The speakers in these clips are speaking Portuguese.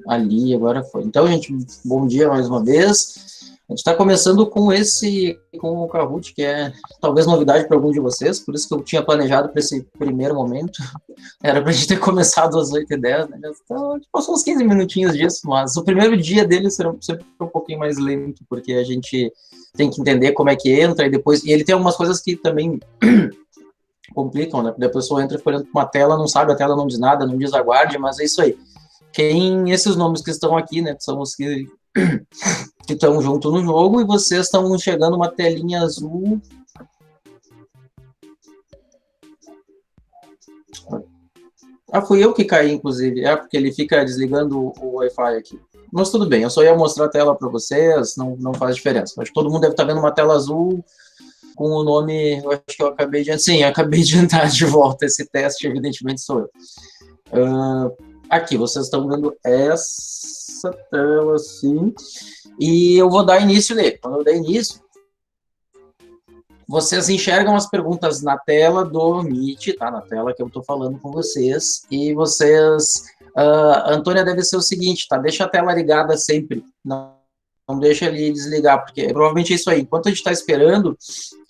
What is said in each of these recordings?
Ali, agora foi. Então, gente, bom dia mais uma vez. A gente está começando com o Kahoot, que é talvez novidade para algum de vocês, por isso que eu tinha planejado para esse primeiro momento. Era para a gente ter começado às 8h10, né? Então, a gente passou uns 15 minutinhos disso, mas o primeiro dia dele será sempre um pouquinho mais lento, porque a gente tem que entender como é que entra e depois. E ele tem algumas coisas que também complicam, né? Porque a pessoa entra olhando para uma tela, não sabe, a tela não diz nada, não diz aguarde, mas é isso aí. Esses nomes que estão aqui, né, são os que estão junto no jogo, e vocês estão enxergando uma telinha azul. Fui eu que caí, inclusive. Porque ele fica desligando o Wi-Fi aqui. Mas tudo bem, eu só ia mostrar a tela para vocês, não faz diferença. Acho que todo mundo deve estar vendo uma tela azul com o nome, eu acho que eu acabei de... Sim, eu acabei de entrar de volta, esse teste, evidentemente, sou eu. Aqui, vocês estão vendo essa tela, assim, e eu vou dar início nele. Quando eu der início, vocês enxergam as perguntas na tela do Meet, tá? Na tela que eu estou falando com vocês, e vocês... Antônia, deve ser o seguinte, tá? Deixa a tela ligada sempre, não deixa ele desligar, porque provavelmente é isso aí. Enquanto a gente está esperando,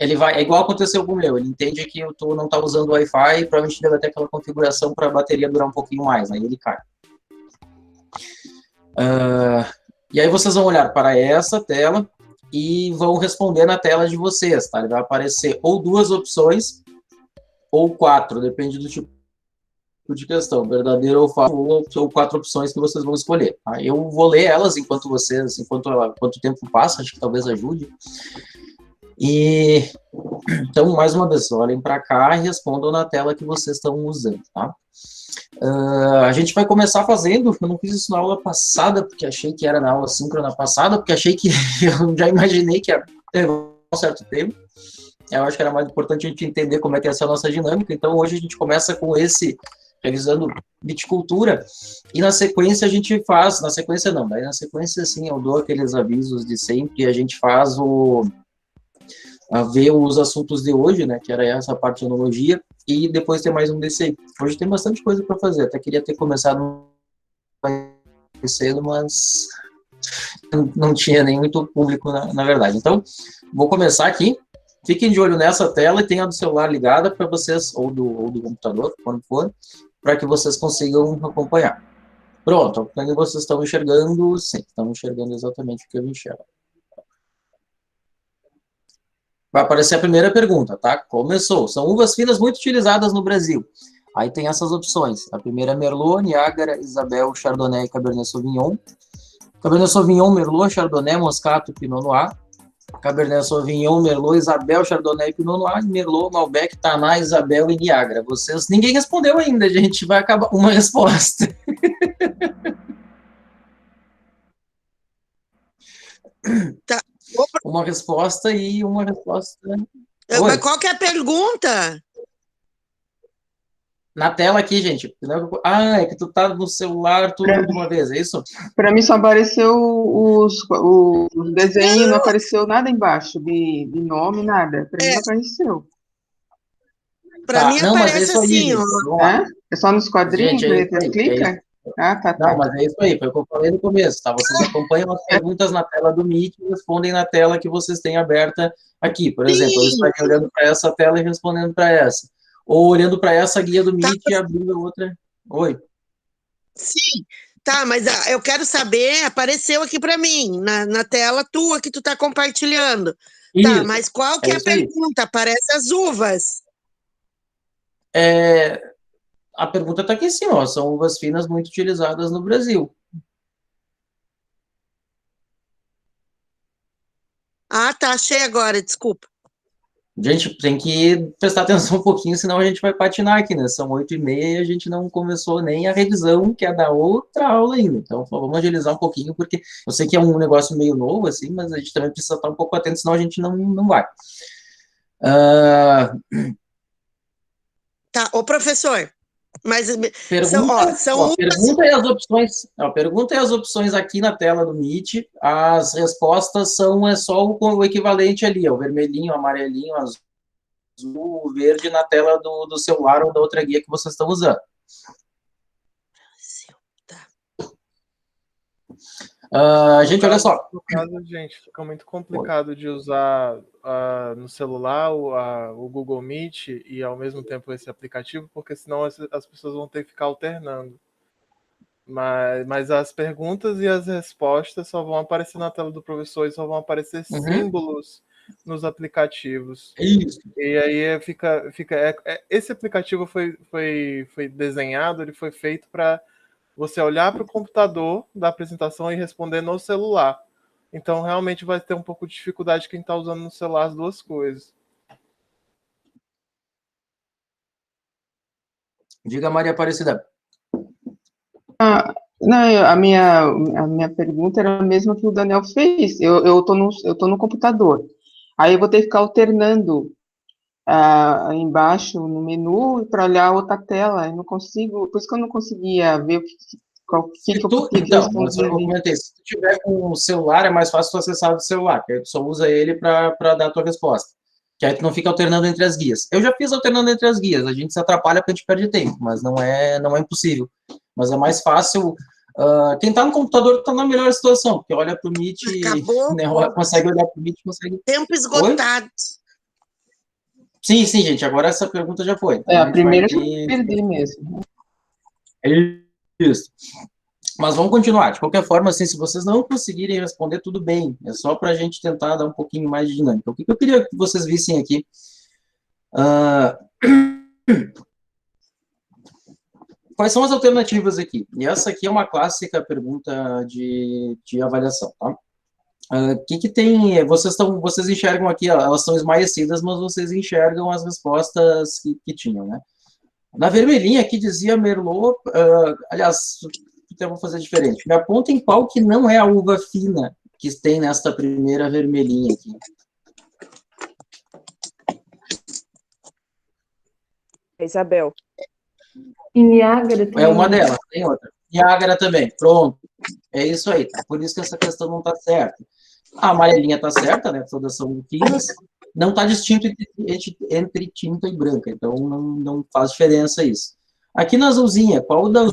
ele vai... É igual aconteceu com o meu, ele entende que tu não está usando o Wi-Fi, e provavelmente deve ter aquela configuração para a bateria durar um pouquinho mais, aí ele cai. E aí vocês vão olhar para essa tela e vão responder na tela de vocês, tá? Ele vai aparecer ou 2 opções ou 4, depende do tipo de questão, verdadeiro ou falso, ou 4 opções que vocês vão escolher. Tá? Eu vou ler elas enquanto o tempo passa, acho que talvez ajude. Então, mais uma vez, olhem para cá e respondam na tela que vocês estão usando, tá? A gente vai começar fazendo, eu não fiz isso na aula passada, porque achei que era na aula síncrona passada, porque achei que, eu já imaginei que ia levar um certo tempo. Eu acho que era mais importante a gente entender como é que é essa nossa dinâmica, então hoje a gente começa com revisando viticultura, e na sequência a gente faz, na sequência não, daí na sequência sim, eu dou aqueles avisos de sempre, e a gente faz a ver os assuntos de hoje, né, que era essa parte de enologia, e depois tem mais um desse aí. Hoje tem bastante coisa para fazer, até queria ter começado mais cedo, mas não tinha nem muito público, na verdade. Então, vou começar aqui. Fiquem de olho nessa tela e tenha a do celular ligada para vocês, ou do computador, quando for, para que vocês consigam acompanhar. Pronto, então vocês estão enxergando, sim, estão enxergando exatamente o que eu enxergo. Vai aparecer a primeira pergunta, tá? Começou. São uvas finas muito utilizadas no Brasil. Aí tem essas opções. A primeira é Merlot, Niágara, Isabel, Chardonnay e Cabernet Sauvignon. Cabernet Sauvignon, Merlot, Chardonnay, Moscato, Pinot Noir. Cabernet Sauvignon, Merlot, Isabel, Chardonnay, Pinot Noir, Merlot, Malbec, Taná, Isabel e Niágara. Ninguém respondeu ainda, gente. Vai acabar uma resposta. Tá. Uma resposta e uma resposta. Mas qual que é a pergunta? Na tela aqui, gente. É que tu tá no celular tudo de uma vez, é isso? Para mim só apareceu os desenhos, não apareceu nada embaixo de nome, nada. Para mim não apareceu. Para mim não, aparece mas é assim, aí, ó. É só nos quadrinhos que gente, clica? Tá. Não, mas é isso aí, foi o que eu falei no começo, tá? Vocês acompanham as perguntas na tela do Meet e respondem na tela que vocês têm aberta aqui. Por exemplo, eu estaria olhando para essa tela e respondendo para essa. Ou olhando para essa guia do Meet e abrindo a outra. Oi. Sim, tá, mas eu quero saber, apareceu aqui para mim, na tela tua que tu tá compartilhando. Isso, tá, mas qual que é a pergunta? Aparece as uvas. A pergunta está aqui em cima, ó, são uvas finas muito utilizadas no Brasil. Tá, achei agora, desculpa. Gente, tem que prestar atenção um pouquinho, senão a gente vai patinar aqui, né? São 8h30 e a gente não começou nem a revisão, que é da outra aula ainda. Então, vamos agilizar um pouquinho, porque eu sei que é um negócio meio novo, assim, mas a gente também precisa estar um pouco atento, senão a gente não vai. Tá, ô professor, mas pergunta e as opções. Pergunta e as opções aqui na tela do Meet. As respostas é só o equivalente ali, o vermelhinho, o amarelinho, o azul, o verde na tela do celular ou da outra guia que vocês estão usando. Gente, olha só. No caso, gente, fica muito complicado de usar no celular o Google Meet e ao mesmo tempo esse aplicativo, porque senão as pessoas vão ter que ficar alternando. Mas as perguntas e as respostas só vão aparecer na tela do professor e só vão aparecer símbolos nos aplicativos. Isso. E aí esse aplicativo foi desenhado, ele foi feito para você olhar para o computador da apresentação e responder no celular. Então, realmente vai ter um pouco de dificuldade quem está usando no celular as duas coisas. Diga, Maria Aparecida. Não, a minha pergunta era a mesma que o Daniel fez. Eu tô no computador. Aí eu vou ter que ficar alternando embaixo no menu para olhar outra tela. Eu não consigo, por isso que eu não conseguia ver o que eu comentei, se tu tiver com o celular, é mais fácil tu acessar do celular, que aí tu só usa ele para dar a tua resposta. Que aí tu não fica alternando entre as guias. Eu já fiz alternando entre as guias, a gente se atrapalha porque a gente perde tempo, mas não é impossível. Mas é mais fácil. Quem está no computador está na melhor situação, porque olha para o Meet, né, consegue olhar para o Meet, consegue... Tempo esgotado. Oi? Sim, gente, agora essa pergunta já foi. A primeira que eu perdi mesmo. É isso. Mas vamos continuar. De qualquer forma, assim, se vocês não conseguirem responder, tudo bem. É só para a gente tentar dar um pouquinho mais de dinâmica. O que eu queria que vocês vissem aqui? Quais são as alternativas aqui? E essa aqui é uma clássica pergunta de avaliação, tá? Que tem? Vocês enxergam aqui, elas estão esmaecidas, mas vocês enxergam as respostas que tinham, né? Na vermelhinha aqui dizia Merlot, aliás, eu vou fazer diferente. Me apontem qual que não é a uva fina que tem nesta primeira vermelhinha aqui. Isabel. E Niágara também. É uma delas, tem outra. Niágara também, pronto. É isso aí, tá? Por isso que essa questão não está certa. A amarelinha está certa, né? Todas são finas. Não está distinto entre tinta e branca, então não faz diferença isso. Aqui na azulzinha, qual das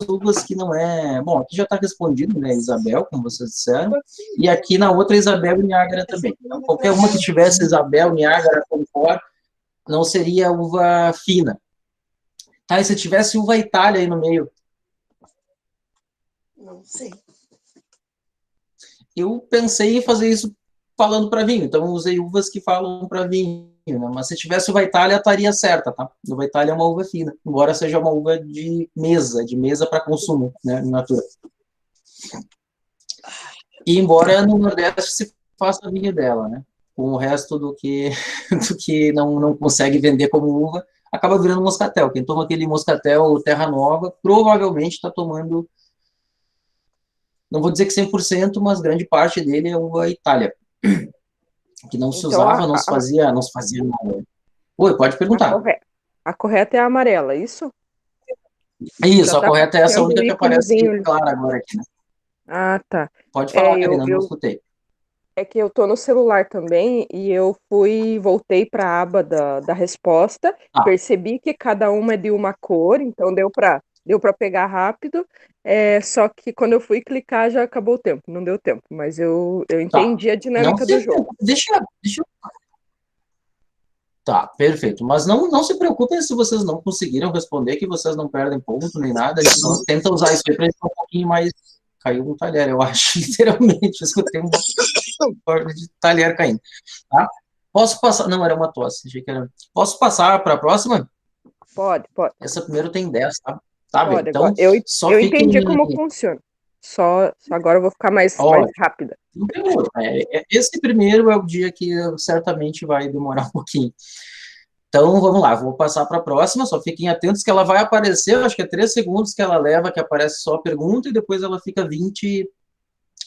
uvas que não é... Bom, aqui já está respondido, né? Isabel, como vocês disseram. E aqui na outra, Isabel e Niágara também. Então, qualquer uma que tivesse Isabel, Niágara, Concorde, não seria uva fina. Tá, e se tivesse uva Itália aí no meio? Não sei. Eu pensei em fazer isso falando para vinho, então eu usei uvas que falam para vinho, né? Mas se tivesse uva Itália, estaria certa, tá? Uva Itália é uma uva fina, embora seja uma uva de mesa para consumo, né, in natura. E embora no Nordeste se faça vinho dela, né? Com o resto do que não consegue vender como uva, acaba virando moscatel. Quem toma aquele moscatel Terra Nova, provavelmente está tomando, não vou dizer que 100%, mas grande parte dele é uva Itália. Que não se usava, não se fazia nada. Oi, pode perguntar. A correta é a amarela, isso? Isso, a correta é essa única que aparece clara agora aqui, né? Ah, tá. Pode falar, Karina, não escutei. É que eu tô no celular também e eu voltei para a aba da resposta, percebi que cada uma é de uma cor, então deu para pegar rápido, só que quando eu fui clicar já acabou o tempo, não deu tempo, mas eu entendi a dinâmica do jogo. Deixa eu... Tá, perfeito, mas não se preocupem se vocês não conseguiram responder, que vocês não perdem ponto nem nada, só tenta usar isso aí para ficar um pouquinho mais... Caiu um talher, eu acho, literalmente, eu escutei um barulho de talher caindo, tá? Posso passar... Não, era uma tosse, achei que era... Posso passar para a próxima? Pode. Essa primeiro tem 10, tá? Tá bem, então eu entendi como funciona, só agora eu vou ficar mais rápida. Esse primeiro é o dia que certamente vai demorar um pouquinho. Então, vamos lá, vou passar para a próxima, só fiquem atentos que ela vai aparecer, acho que é 3 segundos que ela leva, que aparece só a pergunta, e depois ela fica 20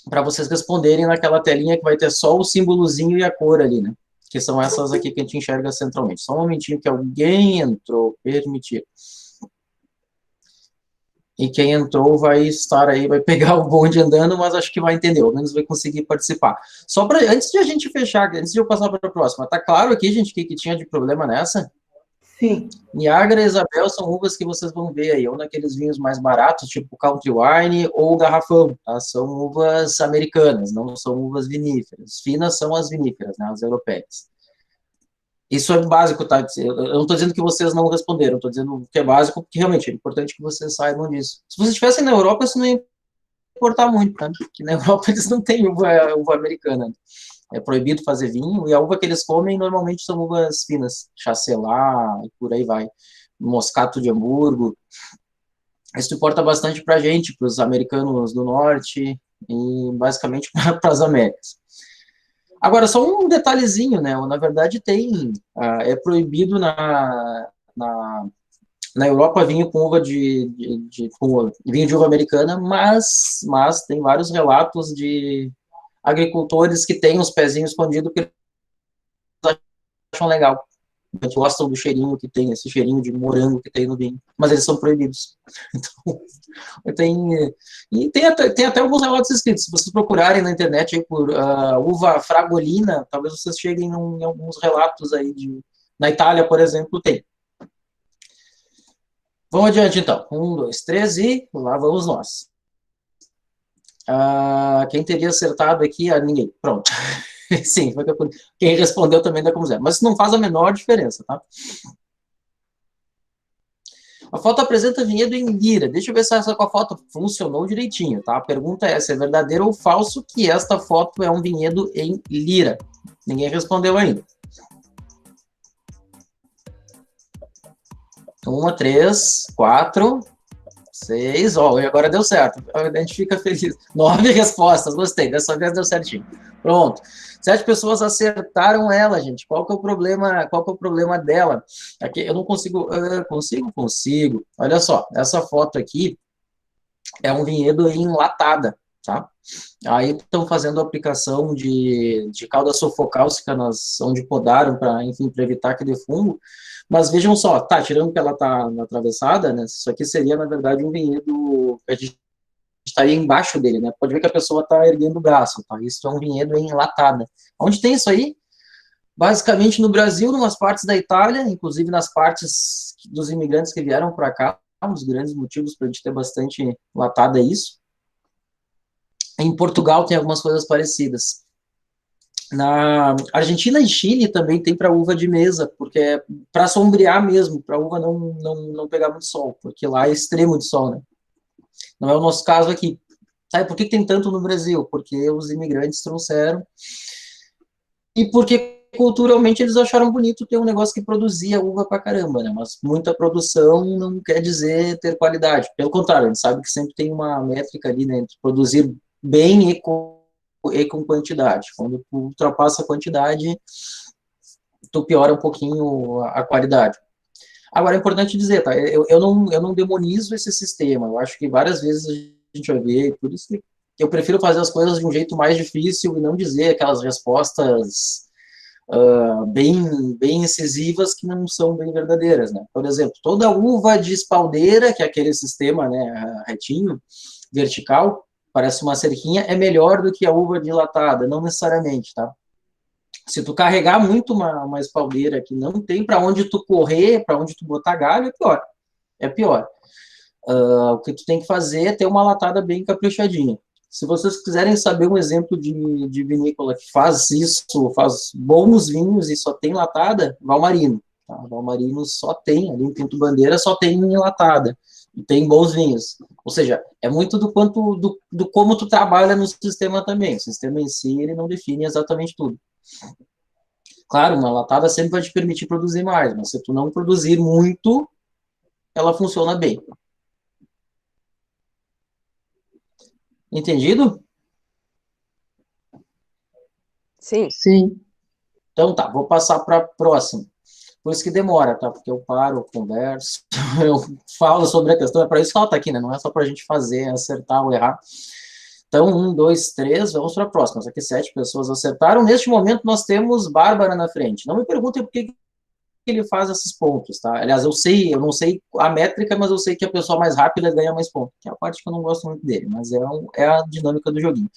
para vocês responderem naquela telinha que vai ter só o símbolozinho e a cor ali, né? Que são essas aqui que a gente enxerga centralmente. Só um momentinho que alguém entrou, permitir. E quem entrou vai estar aí, vai pegar o bonde andando, mas acho que vai entender, ao menos vai conseguir participar. Só para, antes de a gente fechar, antes de eu passar para a próxima, tá claro aqui, gente, o que tinha de problema nessa? Sim. Niágara e Isabel são uvas que vocês vão ver aí, ou naqueles vinhos mais baratos, tipo Country Wine ou Garrafão, tá? São uvas americanas, não são uvas viníferas. Finas são as viníferas, né, as europeias. Isso é básico, tá? Eu não estou dizendo que vocês não responderam, estou dizendo que é básico, porque realmente é importante que vocês saibam disso. Se vocês estivessem na Europa, isso não ia importar muito, tá? Porque na Europa eles não têm uva americana. É proibido fazer vinho, e a uva que eles comem normalmente são uvas finas, Chasselas e por aí vai. Moscato de Hamburgo. Isso importa bastante para a gente, para os americanos do norte e basicamente para as Américas. Agora, só um detalhezinho, né? Na verdade, é proibido na Europa vinho com uva com vinho de uva americana, mas tem vários relatos de agricultores que têm os pezinhos escondidos que eles acham legal. Eles gostam do cheirinho que tem, esse cheirinho de morango que tem no vinho, mas eles são proibidos. Então, tem até alguns relatos escritos. Se vocês procurarem na internet aí por uva fragolina, talvez vocês cheguem em alguns relatos aí na Itália, por exemplo, tem. Vamos adiante, então. 1, 2, 3 e lá vamos nós. Quem teria acertado aqui? Ninguém. Pronto. Sim, quem respondeu também dá como zero. Mas isso não faz a menor diferença, tá? A foto apresenta vinhedo em lira. Deixa eu ver se essa com a foto funcionou direitinho, tá? A pergunta é se é verdadeiro ou falso que esta foto é um vinhedo em lira. Ninguém respondeu ainda. 1, 3, 4, 6. Ó, agora deu certo. A gente fica feliz. 9 respostas, gostei. Dessa vez deu certinho. Pronto. 7 pessoas acertaram ela, gente. Qual que é o problema dela? Aqui eu não consigo. Consigo. Olha só, essa foto aqui é um vinhedo enlatada, tá? Aí estão fazendo a aplicação de cauda sofocáucica onde podaram para, enfim, para evitar aquele fungo. Mas vejam só, tirando que ela tá na atravessada, né? Isso aqui seria, na verdade, um vinhedo que a gente estaria embaixo dele, né? Pode ver que a pessoa está erguendo o braço, tá? Isso é um vinhedo enlatada. Onde tem isso aí? Basicamente no Brasil, em umas partes da Itália, inclusive nas partes dos imigrantes que vieram para cá, um dos grandes motivos para a gente ter bastante latada é isso. Em Portugal tem algumas coisas parecidas. Na Argentina e Chile também tem para uva de mesa, porque é para sombrear mesmo, para a uva não pegar muito sol, porque lá é extremo de sol, né? Não é o nosso caso aqui. Sabe por que tem tanto no Brasil? Porque os imigrantes trouxeram e porque culturalmente eles acharam bonito ter um negócio que produzia uva pra caramba, né? Mas muita produção não quer dizer ter qualidade. Pelo contrário, a gente sabe que sempre tem uma métrica ali, né, entre produzir bem e com quantidade. Quando tu ultrapassa a quantidade, tu piora um pouquinho a qualidade. Agora, é importante dizer, tá? Eu não demonizo esse sistema. Eu acho que várias vezes a gente vai ver, por isso que eu prefiro fazer as coisas de um jeito mais difícil e não dizer aquelas respostas bem incisivas que não são bem verdadeiras, né? Por exemplo, toda uva de espaldeira, que é aquele sistema, né, retinho, vertical, parece uma cerquinha, é melhor do que a uva dilatada, não necessariamente, tá? Se tu carregar muito uma espaldeira que não tem para onde tu correr, para onde tu botar galho, é pior. É pior. O que tu tem que fazer é ter uma latada bem caprichadinha. Se vocês quiserem saber um exemplo de vinícola que faz isso, faz bons vinhos e só tem latada, Valmarino. Tá? Valmarino só tem, ali em Pinto Bandeira, só tem latada. E tem bons vinhos. Ou seja, é muito do como tu trabalha no sistema também. O sistema em si, ele não define exatamente tudo. Claro, uma latada sempre vai te permitir produzir mais, mas se tu não produzir muito, ela funciona bem. Entendido? Sim. Sim. Então tá, vou passar para a próxima. Por isso que demora, tá? Porque eu paro, eu converso, eu falo sobre a questão, é para isso que ela tá aqui, né? Não é só para a gente fazer, acertar ou errar. Então, 1, 2, 3, vamos para a próxima. Aqui 7 pessoas acertaram. Neste momento, nós temos Bárbara na frente. Não me perguntem por que ele faz esses pontos, tá? Aliás, eu não sei a métrica, mas eu sei que a pessoa mais rápida ganha mais pontos, que é a parte que eu não gosto muito dele, mas é a dinâmica do joguinho.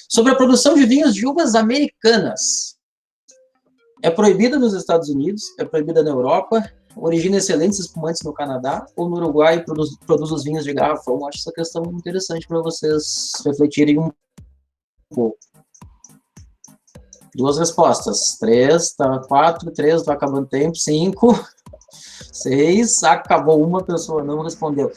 Sobre a produção de vinhos de uvas americanas. É proibida nos Estados Unidos, é proibida na Europa, origina excelentes espumantes no Canadá, ou no Uruguai produz os vinhos de garrafão? Acho essa questão interessante para vocês refletirem um pouco. 2 respostas. 3, tá 4, 3, tá acabando o tempo. 5, 6, acabou uma pessoa, não respondeu.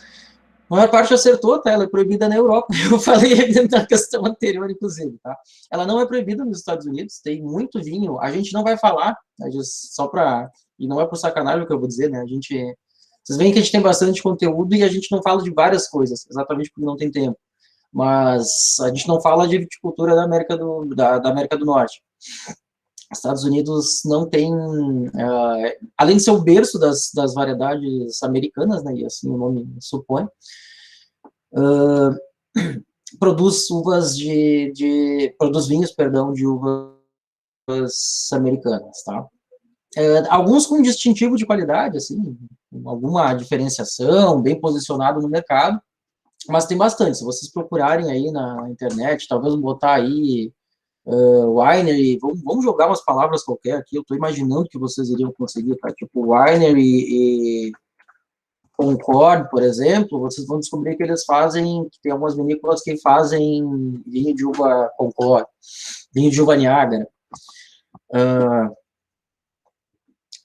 A maior parte acertou, tá? Ela é proibida na Europa. Eu falei na questão anterior, inclusive, tá? Ela não é proibida nos Estados Unidos, tem muito vinho. A gente não vai falar, só para... E não é por sacanagem o que eu vou dizer, né? Vocês veem que a gente tem bastante conteúdo e a gente não fala de várias coisas, exatamente porque não tem tempo. Mas a gente não fala de viticultura da América do Norte. Estados Unidos não tem, além de ser o berço das variedades americanas, né, e assim o nome supõe, produz vinhos, perdão, de uvas americanas, tá? Alguns com distintivo de qualidade, assim, alguma diferenciação, bem posicionado no mercado, mas tem bastante. Se vocês procurarem aí na internet, talvez botar aí winery, vamos jogar umas palavras qualquer aqui, eu estou imaginando que vocês iriam conseguir, tá? Tipo winery e Concord, por exemplo, vocês vão descobrir que eles fazem, que tem algumas vinícolas que fazem vinho de uva Concord, vinho de uva Niágara.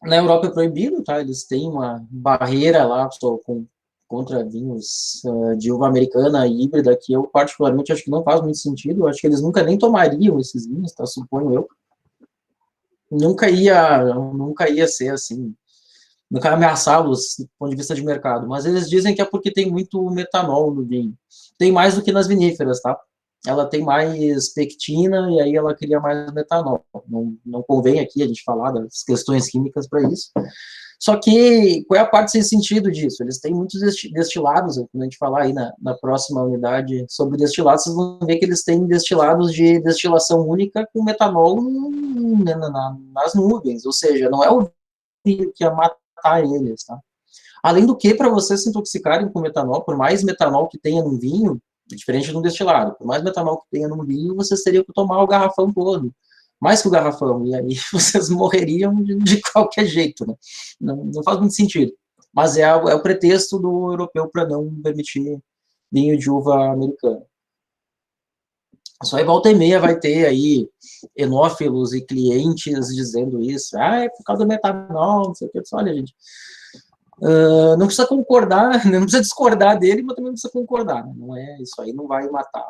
Na Europa é proibido, tá? Eles têm uma barreira lá contra vinhos de uva americana e híbrida, que eu particularmente acho que não faz muito sentido. Eu acho que eles nunca nem tomariam esses vinhos, tá? Suponho eu. Nunca ia ser assim, nunca ameaçá-los do ponto de vista de mercado. Mas eles dizem que é porque tem muito metanol no vinho. Tem mais do que nas viníferas, tá? Ela tem mais pectina e aí ela cria mais metanol. Não convém aqui a gente falar das questões químicas para isso. Só que, qual é a parte sem sentido disso? Eles têm muitos destilados, quando a gente falar aí na próxima unidade sobre destilados, vocês vão ver que eles têm destilados de destilação única com metanol nas nuvens, ou seja, não é o vinho que ia matar eles, tá? Além do que, para vocês se intoxicarem com metanol, por mais metanol que tenha no vinho, diferente de um destilado, por mais metanol que tenha no vinho, vocês teriam que tomar o garrafão todo. Mais que o garrafão, e aí vocês morreriam de qualquer jeito, né? Não faz muito sentido. Mas é o pretexto do europeu para não permitir vinho de uva americana. Só em volta e meia vai ter aí enófilos e clientes dizendo isso. É por causa do metanol, não sei o que. Olha, gente, não precisa concordar, não precisa discordar dele, mas também não precisa concordar. Né? Não é, isso aí não vai matar.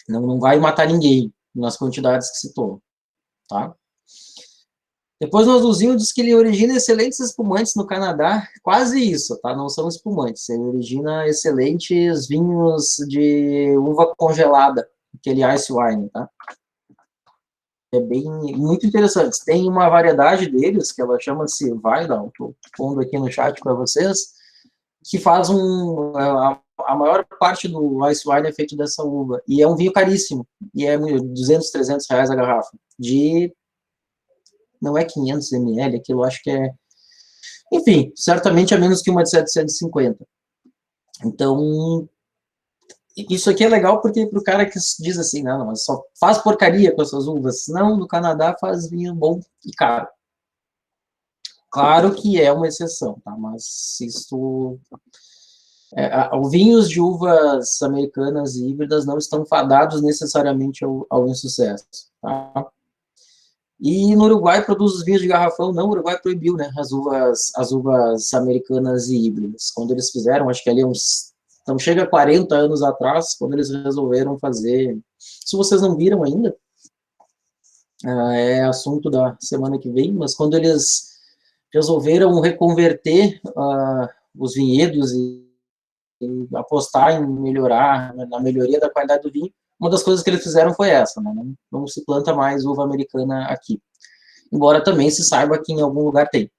Não vai matar ninguém nas quantidades que se toma, tá? Depois o Azulzinho diz que ele origina excelentes espumantes no Canadá, quase isso, tá? Não são espumantes, ele origina excelentes vinhos de uva congelada, aquele ice wine, tá? É muito interessante. Tem uma variedade deles, que ela chama-se Weidal, estou pondo aqui no chat para vocês, que faz a maior parte do ice wine é feito dessa uva, e é um vinho caríssimo, e é 200, 300 reais a garrafa, não é 500 ml, aquilo acho que é, enfim, certamente é menos que uma de 750. Então, isso aqui é legal porque para o cara que diz assim, não, mas só faz porcaria com essas uvas, não, no Canadá faz vinho bom e caro. Claro que é uma exceção, tá, mas isso... vinhos de uvas americanas e híbridas não estão fadados necessariamente ao insucesso, tá? E no Uruguai produz os vinhos de garrafão, não, o Uruguai proibiu, né, as uvas americanas e híbridas. Quando eles fizeram, acho que ali então chega a 40 anos atrás, quando eles resolveram fazer, se vocês não viram ainda, é assunto da semana que vem, mas quando eles resolveram reconverter os vinhedos e apostar em melhorar, na melhoria da qualidade do vinho, uma das coisas que eles fizeram foi essa, né? Não se planta mais uva americana aqui. Embora também se saiba que em algum lugar tem.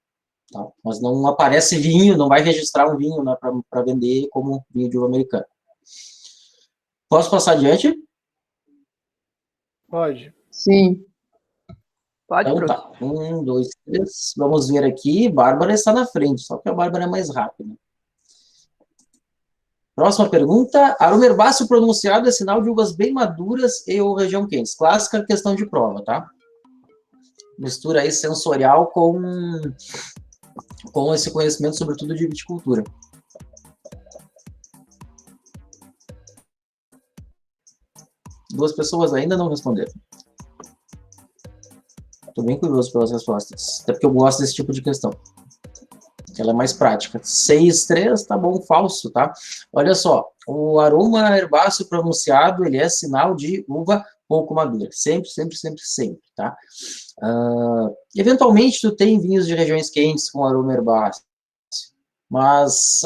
Tá? Mas não aparece vinho, não vai registrar um vinho, né, para vender como vinho de uva americana. Posso passar adiante? Pode. Sim. Pode, então, tá. 1, 2, 3. Vamos ver aqui. Bárbara está na frente, só que a Bárbara é mais rápida. Próxima pergunta. Aroma herbáceo pronunciado é sinal de uvas bem maduras e ou região quente. Clássica questão de prova, tá? Mistura aí sensorial com com esse conhecimento, sobretudo de viticultura. Duas pessoas ainda não responderam. Estou bem curioso pelas respostas, até porque eu gosto desse tipo de questão. Ela é mais prática. 6-3, tá bom, falso, tá? Olha só, o aroma herbáceo pronunciado, ele é sinal de uva pouco madura. Sempre, sempre, sempre, sempre, tá? Eventualmente, tu tem vinhos de regiões quentes com aroma herbáceo. Mas,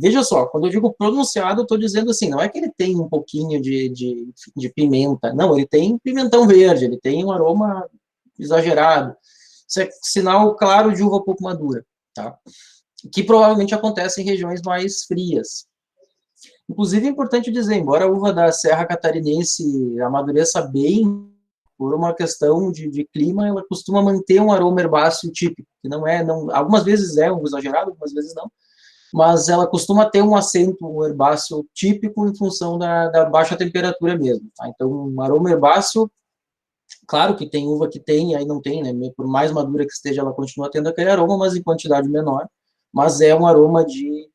veja só, quando eu digo pronunciado, eu estou dizendo assim, não é que ele tem um pouquinho de pimenta, não, ele tem pimentão verde, ele tem um aroma exagerado. Isso é sinal claro de uva pouco madura, tá? Que provavelmente acontece em regiões mais frias. Inclusive, é importante dizer, embora a uva da Serra Catarinense amadureça bem, por uma questão de clima, ela costuma manter um aroma herbáceo típico, que algumas vezes é um exagerado, algumas vezes não, mas ela costuma ter um acento herbáceo típico em função da baixa temperatura mesmo, tá? Então, um aroma herbáceo, claro que tem uva que tem, aí não tem, né? Por mais madura que esteja, ela continua tendo aquele aroma, mas em quantidade menor, mas é um aroma de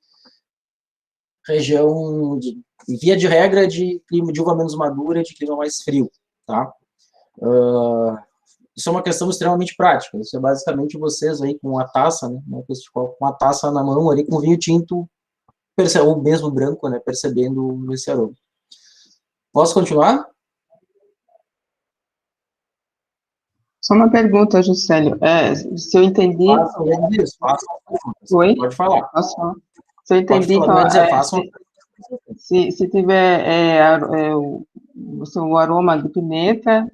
região, via de regra, de clima de uva menos madura e de clima mais frio, tá? Isso é uma questão extremamente prática. Isso é basicamente vocês aí com a taça, né, com a taça na mão ali, com vinho tinto, ou mesmo branco, né, percebendo esse aroma. Posso continuar? Só uma pergunta, Juscelio. Se eu entendi... Faça. Oi? Pode falar. Se eu entendi, então, se tiver o aroma de pimenta,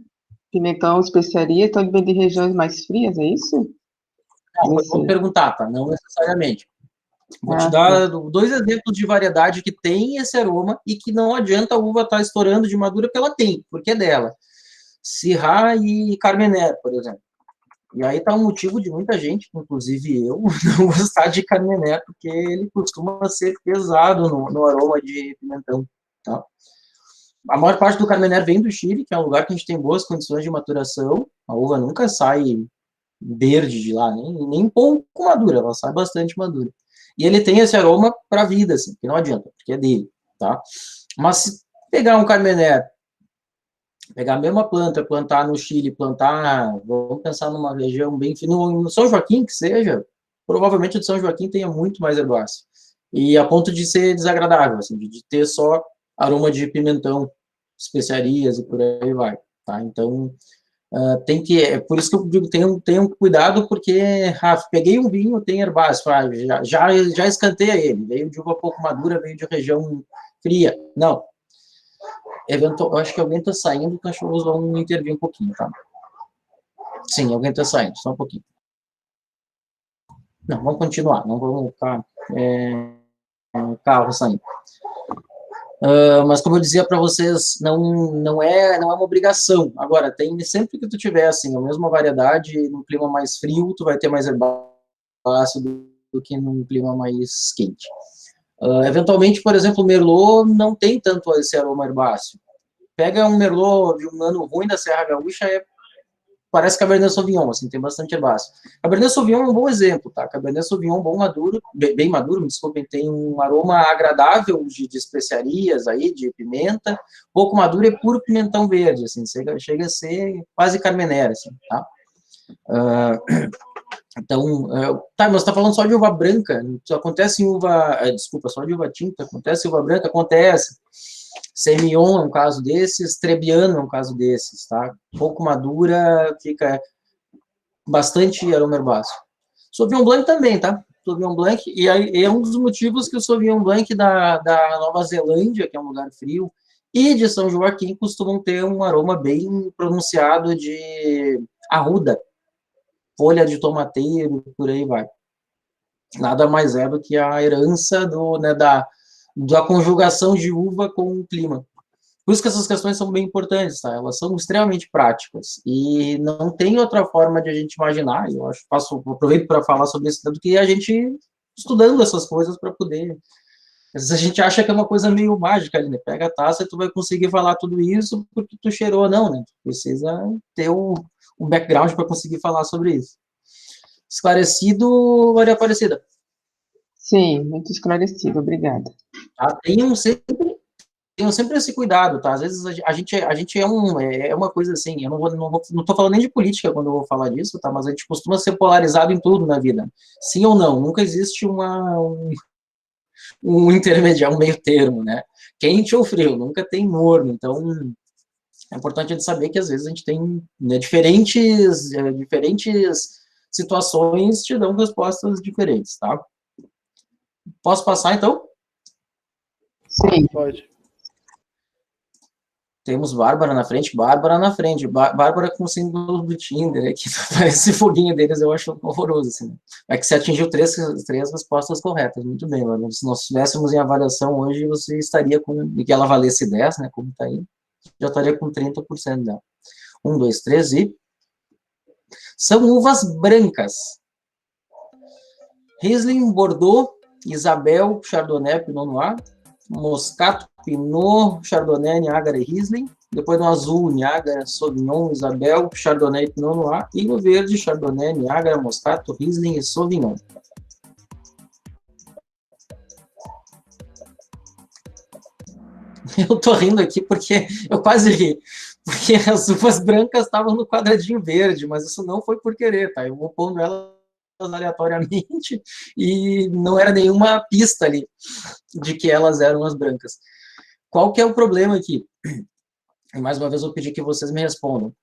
pimentão, especiaria, então ele vem de regiões mais frias, é isso? Vou perguntar, tá? Não necessariamente. Vou te dar 2 exemplos de variedade que tem esse aroma e que não adianta a uva estar estourando de madura, porque ela tem, porque é dela. Syrah e Carmenère, por exemplo. E aí está um motivo de muita gente, inclusive eu, não gostar de Carmenère, porque ele costuma ser pesado no aroma de pimentão, tá? A maior parte do Carmenère vem do Chile, que é um lugar que a gente tem boas condições de maturação. A uva nunca sai verde de lá, nem pouco madura, ela sai bastante madura. E ele tem esse aroma para a vida, assim, que não adianta, porque é dele, tá? Mas se pegar um Carmenère, pegar a mesma planta, plantar no Chile, vamos pensar numa região bem fina, no São Joaquim, que seja, provavelmente o de São Joaquim tenha muito mais herbáceo. E a ponto de ser desagradável, assim, de ter só aroma de pimentão, especiarias e por aí vai, tá? Então, é por isso que eu digo, tenham cuidado, porque, peguei um vinho, tem herbáceo, já escanteia ele, veio de uva pouco madura, veio de região fria. Não. Eu acho que alguém está saindo, os cachorros vão intervir um pouquinho, tá? Sim, alguém está saindo, só um pouquinho. Não, vamos continuar, não vamos ficar carro saindo. Mas como eu dizia para vocês, não é uma obrigação. Agora, sempre que tu tiver assim, a mesma variedade, num clima mais frio, tu vai ter mais herbáceo do que num clima mais quente. Eventualmente, por exemplo, o Merlot não tem tanto esse aroma herbáceo. Pega um Merlot de um ano ruim da Serra Gaúcha, parece Cabernet Sauvignon, assim, tem bastante herbáceo. Cabernet Sauvignon é um bom exemplo, tá? Cabernet Sauvignon bom maduro, bem maduro, me desculpem, tem um aroma agradável de especiarias aí, de pimenta, pouco maduro e puro pimentão verde, assim, chega a ser quase Carmenère, assim, tá? Então, mas você está falando só de uva branca, isso acontece em uva, só de uva tinta, acontece em uva branca, acontece. Semillon é um caso desses, Trebbiano é um caso desses, tá? Pouco madura, fica bastante aroma herbáceo. Sauvignon Blanc também, tá? Sauvignon Blanc, e aí é um dos motivos que o Sauvignon Blanc da Nova Zelândia, que é um lugar frio, e de São Joaquim costumam ter um aroma bem pronunciado de arruda, folha de tomateiro, por aí vai. Nada mais é do que a herança da conjugação de uva com o clima. Por isso que essas questões são bem importantes, tá? Elas são extremamente práticas, e não tem outra forma de a gente imaginar, eu aproveito para falar sobre isso, do que a gente estudando essas coisas para poder... Às vezes a gente acha que é uma coisa meio mágica ali, né? Pega a taça e tu vai conseguir falar tudo isso porque tu cheirou, não, né? Tu precisa ter um background para conseguir falar sobre isso. Esclarecido, Maria Aparecida? Sim, muito esclarecido, obrigada. Tá? Tenham sempre esse cuidado, tá? Às vezes a gente é uma coisa assim, eu não tô falando nem de política quando eu vou falar disso, tá? Mas a gente costuma ser polarizado em tudo na vida. Sim ou não, nunca existe um intermediário, um meio termo, né? Quente ou frio, nunca tem morno. Então, é importante a gente saber que às vezes a gente tem, né, diferentes situações te dão respostas diferentes, tá? Posso passar, então? Sim. Pode. Temos Bárbara na frente, Bárbara com o símbolo do Tinder, aqui, esse foguinho deles eu acho horroroso, assim. É que você atingiu três respostas corretas, muito bem, Bárbara. Se nós estivéssemos em avaliação hoje, você estaria com, e que ela valesse 10, né, como está aí, já estaria com 30% dela. 1, 2, 3 e... São uvas brancas. Riesling, Bordeaux, Isabel, Chardonnay, Pinot Noir, Moscato, Pinot, Chardonnay, Niágara e Riesling. Depois no azul, Niágara, Sauvignon, Isabel, Chardonnay e Pinot Noir. E no verde, Chardonnay, Niágara, Moscato, Riesling e Sauvignon. Eu tô rindo aqui porque eu quase ri. Porque as uvas brancas estavam no quadradinho verde, mas isso não foi por querer, tá? Eu vou pondo elas aleatoriamente e não era nenhuma pista ali de que elas eram as brancas. Qual que é o problema aqui? E mais uma vez eu pedi que vocês me respondam.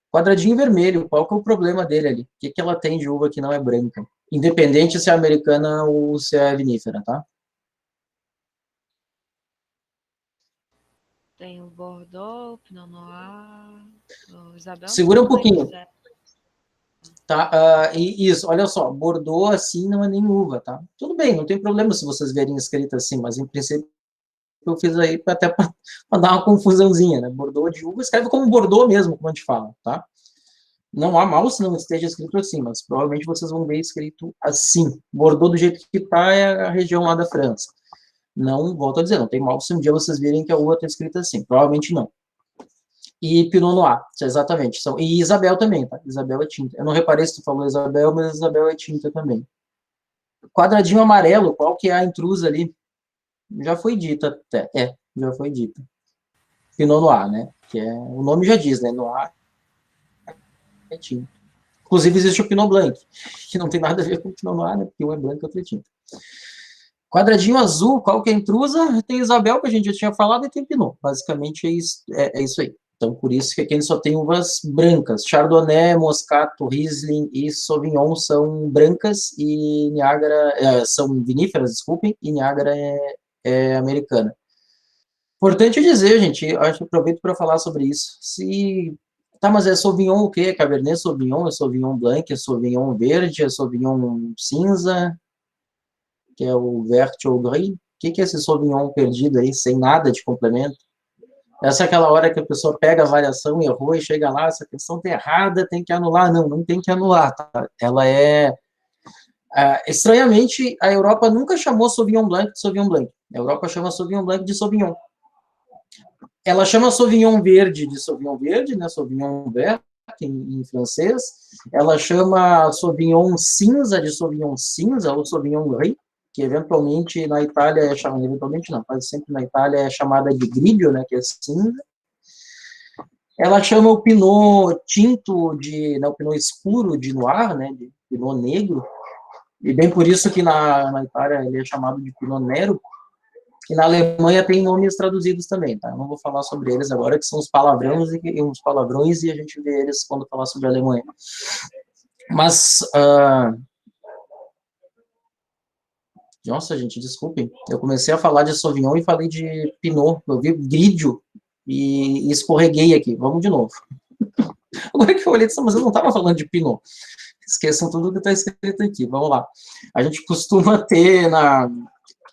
Quadradinho vermelho, qual que é o problema dele ali? O que ela tem de uva que não é branca? Independente se é americana ou se é vinífera, tá? Tem o Bordeaux, Pinot Noir, o Isabel. Segura um pouquinho. Tá, isso, olha só, Bordeaux assim não é nem uva, tá? Tudo bem, não tem problema se vocês verem escrito assim, mas em princípio eu fiz aí até para dar uma confusãozinha, né? Bordeaux de uva, escreve como Bordeaux mesmo, como a gente fala, tá? Não há mal se não esteja escrito assim, mas provavelmente vocês vão ver escrito assim. Bordeaux do jeito que tá é a região lá da França. Não, volto a dizer, não tem mal se um dia vocês virem que a uva está escrita assim, provavelmente não. E Pinot Noir, exatamente. E Isabel também, tá? Isabel é tinta. Eu não reparei se tu falou Isabel, mas Isabel é tinta também. Quadradinho amarelo, qual que é a intrusa ali? Já foi dita até. Já foi dita. Pinot Noir, né? Que é, o nome já diz, né? Noir é tinta. Inclusive existe o Pinot Blanc, que não tem nada a ver com o Pinot Noir, né? Porque um é branco e outro é tinta. Quadradinho azul, qual que é a intrusa? Tem Isabel, que a gente já tinha falado, e tem Pinot. Basicamente é isso aí. Então, por isso que aqui a gente só tem uvas brancas. Chardonnay, Moscato, Riesling e Sauvignon são brancas e Niágara são viníferas, desculpem, e Niágara é americana. Importante dizer, gente, acho que aproveito para falar sobre isso. Tá, mas é Sauvignon o quê? É Cabernet Sauvignon, é Sauvignon Blanc, é Sauvignon verde, é Sauvignon cinza, que é o Vert ou Gris? O que é esse Sauvignon perdido aí, sem nada de complemento? Essa é aquela hora que a pessoa pega a variação, errou e chega lá, essa questão está errada, tem que anular. Não tem que anular, tá? Ela estranhamente, a Europa nunca chamou Sauvignon Blanc de Sauvignon Blanc. A Europa chama Sauvignon Blanc de Sauvignon. Ela chama Sauvignon Verde de Sauvignon Verde, né? Sauvignon Vert, em francês. Ela chama Sauvignon Cinza de Sauvignon Cinza, ou Sauvignon Gris, que eventualmente na Itália é chamada, eventualmente não, quase sempre na Itália é chamada de Grigio, né, que é cinza. Ela chama o Pinot tinto o Pinot escuro de Noir, né, de Pinot negro, e bem por isso que na Itália ele é chamado de Pinot Nero, e na Alemanha tem nomes traduzidos também, tá? Eu não vou falar sobre eles agora, que são os palavrões e a gente vê eles quando falar sobre a Alemanha. Mas... Nossa, gente, desculpem. Eu comecei a falar de Sauvignon e falei de Pinot. Eu vi Grigio e escorreguei aqui. Vamos de novo. Agora que eu olhei, mas eu não estava falando de Pinot. Esqueçam tudo que está escrito aqui. Vamos lá. A gente costuma ter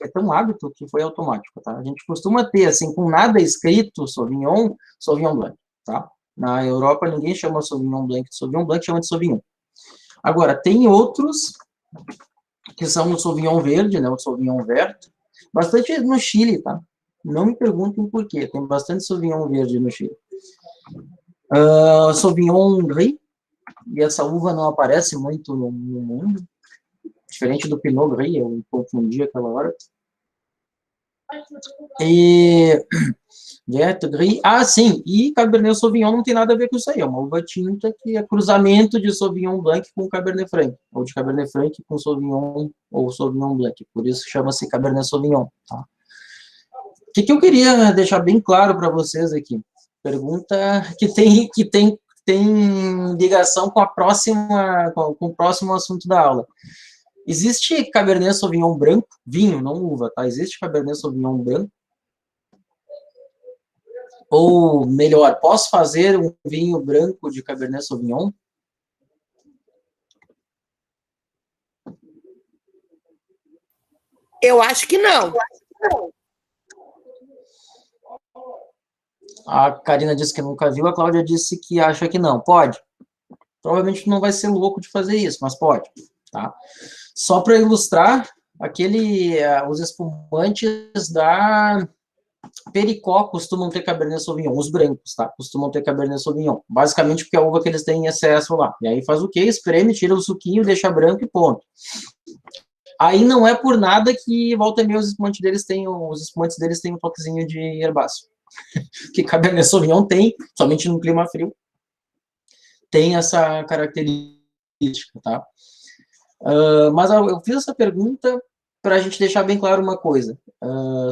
é tão hábito que foi automático, tá? A gente costuma ter, assim, com nada escrito, Sauvignon Blanc, tá? Na Europa, ninguém chama Sauvignon Blanc de Sauvignon Blanc, chama de Sauvignon. Agora, tem outros que são o Sauvignon verde, né, o Sauvignon Vert, bastante no Chile, tá? Não me perguntem por quê, tem bastante Sauvignon verde no Chile. Sauvignon Gris, e essa uva não aparece muito no mundo, diferente do Pinot Gris, eu confundi aquela hora. E Vert Gris, sim, e Cabernet Sauvignon não tem nada a ver com isso aí, é uma uva tinta que é cruzamento de Sauvignon Blanc com Cabernet Franc, ou de Cabernet Franc com Sauvignon ou Sauvignon Blanc, por isso chama-se Cabernet Sauvignon, tá? O que eu queria deixar bem claro para vocês aqui, pergunta que tem ligação com com o próximo assunto da aula. Existe Cabernet Sauvignon branco, vinho, não uva, tá? Existe Cabernet Sauvignon branco? Ou melhor, posso fazer um vinho branco de Cabernet Sauvignon? Eu acho que não. A Karina disse que nunca viu, a Cláudia disse que acha que não. Pode. Provavelmente não vai ser louco de fazer isso, mas pode, tá? Só para ilustrar, os espumantes da Pericó costumam ter Cabernet Sauvignon, os brancos, tá? Costumam ter Cabernet Sauvignon. Basicamente porque é a uva que eles têm em excesso lá. E aí faz o quê? Espreme, tira o suquinho, deixa branco e ponto. Aí não é por nada que, volta e meia, os espumantes deles têm um toquezinho de herbáceo. Que Cabernet Sauvignon tem, somente no clima frio, tem essa característica, tá? Mas eu fiz essa pergunta para a gente deixar bem claro uma coisa.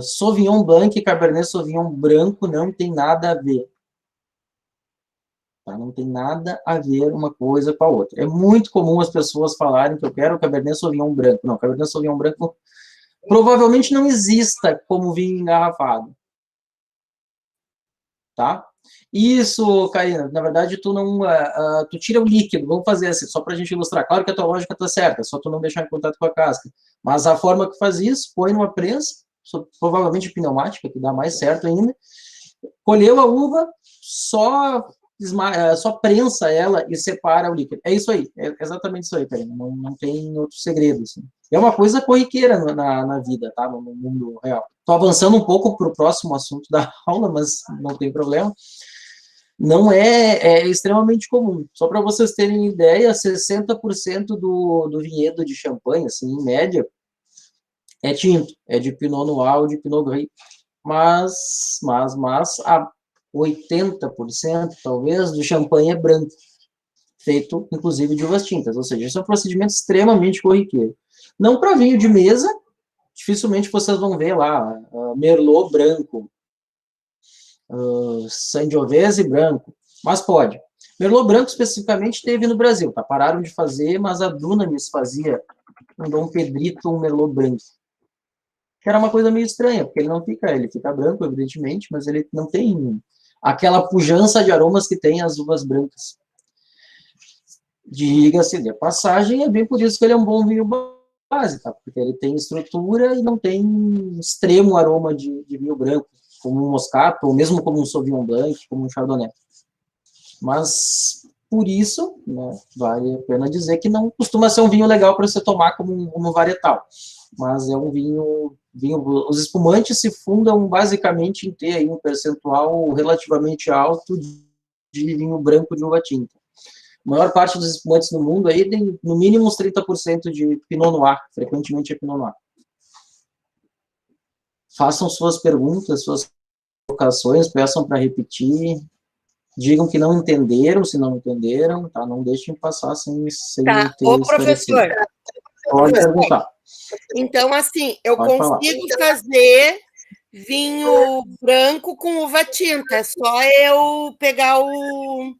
Sauvignon Blanc e Cabernet Sauvignon branco não tem nada a ver. Tá? Não tem nada a ver uma coisa com a outra. É muito comum as pessoas falarem que eu quero Cabernet Sauvignon branco. Não, Cabernet Sauvignon branco provavelmente não exista como vinho engarrafado. Tá? Isso, Karina, na verdade, tu tira o líquido, vamos fazer assim, só para a gente ilustrar. Claro que a tua lógica está certa, só tu não deixar em contato com a casca. Mas a forma que faz isso, põe numa prensa, provavelmente pneumática, que dá mais certo ainda, colheu a uva, só prensa ela e separa o líquido. É isso aí, é exatamente isso aí, Karina, não tem outro segredo. Assim. É uma coisa corriqueira na vida, tá? No mundo real. Estou avançando um pouco para o próximo assunto da aula, mas não tem problema. Não é extremamente comum. Só para vocês terem ideia, 60% do vinhedo de champanhe, assim, em média, é tinto, é de Pinot Noir ou de Pinot Gris. Mas a 80%, talvez, do champanhe é branco, feito, inclusive, de uvas tintas. Ou seja, isso é um procedimento extremamente corriqueiro. Não para vinho de mesa, dificilmente vocês vão ver lá, Merlot branco, Sangiovese branco, mas pode. Merlot branco, especificamente, teve no Brasil, tá? Pararam de fazer, mas a Dunamis fazia um Dom Pedrito, um Merlot branco. Que era uma coisa meio estranha, porque ele fica branco, evidentemente, mas ele não tem aquela pujança de aromas que tem as uvas brancas. Diga-se de passagem, é bem por isso que ele é um bom vinho base, tá? Porque ele tem estrutura e não tem extremo aroma de vinho branco, como um Moscato, ou mesmo como um Sauvignon Blanc, como um Chardonnay. Mas, por isso, né, vale a pena dizer que não costuma ser um vinho legal para você tomar como um varietal. Mas é um vinho... Os espumantes se fundam basicamente em ter aí um percentual relativamente alto de vinho branco de uva tinta. A maior parte dos espumantes no mundo aí tem no mínimo uns 30% de Pinot Noir, frequentemente é Pinot Noir. Façam suas perguntas, suas colocações, peçam para repetir, digam que não entenderam, se não entenderam, tá? Não deixem passar sem tá. ter Ô, professor. Pode perguntar. Então, assim, eu consigo fazer vinho branco com uva tinta, é só eu pegar o...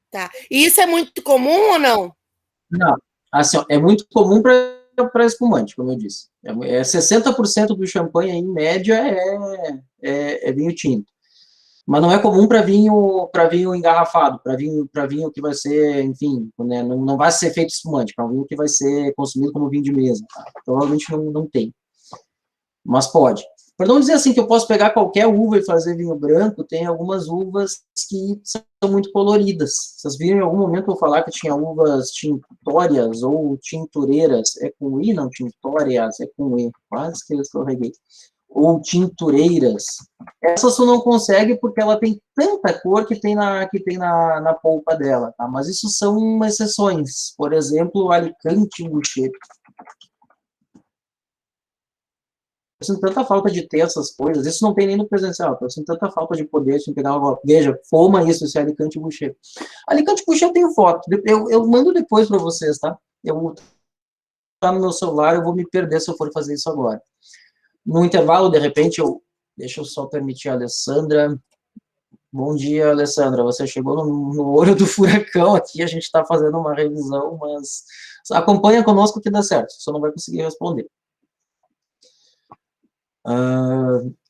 Tá. E isso é muito comum ou não? Não, assim, ó, é muito comum para espumante, como eu disse. 60% do champanhe, em média, é vinho tinto. Mas não é comum para vinho engarrafado, para vinho que vai ser, enfim, né, não vai ser feito espumante, para um vinho que vai ser consumido como vinho de mesa. Tá? Provavelmente não tem. Mas pode. Para não dizer assim que eu posso pegar qualquer uva e fazer vinho branco, tem algumas uvas que são muito coloridas. Vocês viram em algum momento eu falar que tinha uvas tintórias ou tintureiras? É com I, não? Tintórias, é com E. Quase que eu escorreguei. Ou tintureiras. Essa você não consegue porque ela tem tanta cor que tem na polpa dela, tá? Mas isso são exceções. Por exemplo, o Alicante Boucher. Eu sinto tanta falta de ter essas coisas. Isso não tem nem no presencial. Eu sinto tanta falta de poder de pegar uma... Veja, foma isso, esse Alicante Boucher. Alicante Boucher eu tenho foto. Eu mando depois para vocês, tá? Eu tá no meu celular, eu vou me perder se eu for fazer isso agora. No intervalo, de repente, deixa eu só permitir a Alessandra. Bom dia, Alessandra. Você chegou no olho do furacão aqui. A gente está fazendo uma revisão, mas acompanha conosco que dá certo. Você não vai conseguir responder.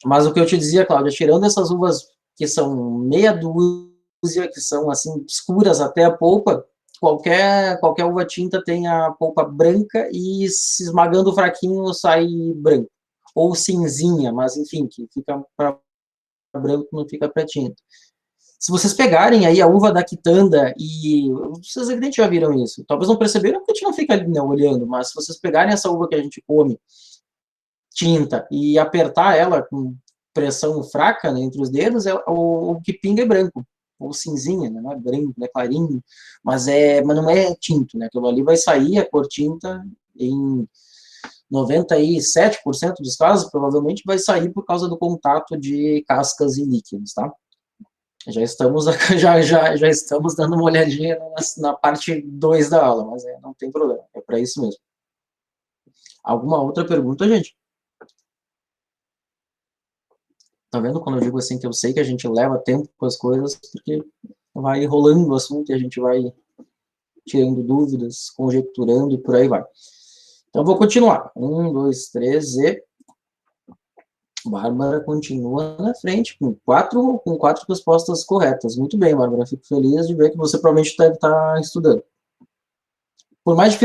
Mas o que eu te dizia, Cláudia, tirando essas uvas que são meia dúzia, que são assim escuras até a polpa, qualquer uva tinta tem a polpa branca e se esmagando fraquinho sai branco. Ou cinzinha, mas enfim, que fica para branco, não fica para tinta. Se vocês pegarem aí a uva da quitanda, e vocês evidentemente já viram isso, talvez não perceberam porque a gente não fica ali, né, olhando, mas se vocês pegarem essa uva que a gente come, tinta, e apertar ela com pressão fraca, né, entre os dedos, o que pinga é branco, ou cinzinha, né, não é branco, não é clarinho, mas não é tinto, né, aquilo ali vai sair, a cor tinta, em 97% dos casos, provavelmente vai sair por causa do contato de cascas e líquidos, tá? Já estamos dando uma olhadinha na parte 2 da aula, mas não tem problema, é para isso mesmo. Alguma outra pergunta, gente? Tá vendo quando eu digo assim que eu sei que a gente leva tempo com as coisas, porque vai rolando o assunto e a gente vai tirando dúvidas, conjecturando e por aí vai. Então, vou continuar. 1, 2, 3 e... Bárbara continua na frente, com quatro respostas corretas. Muito bem, Bárbara. Fico feliz de ver que você provavelmente deve estar estudando. Por mais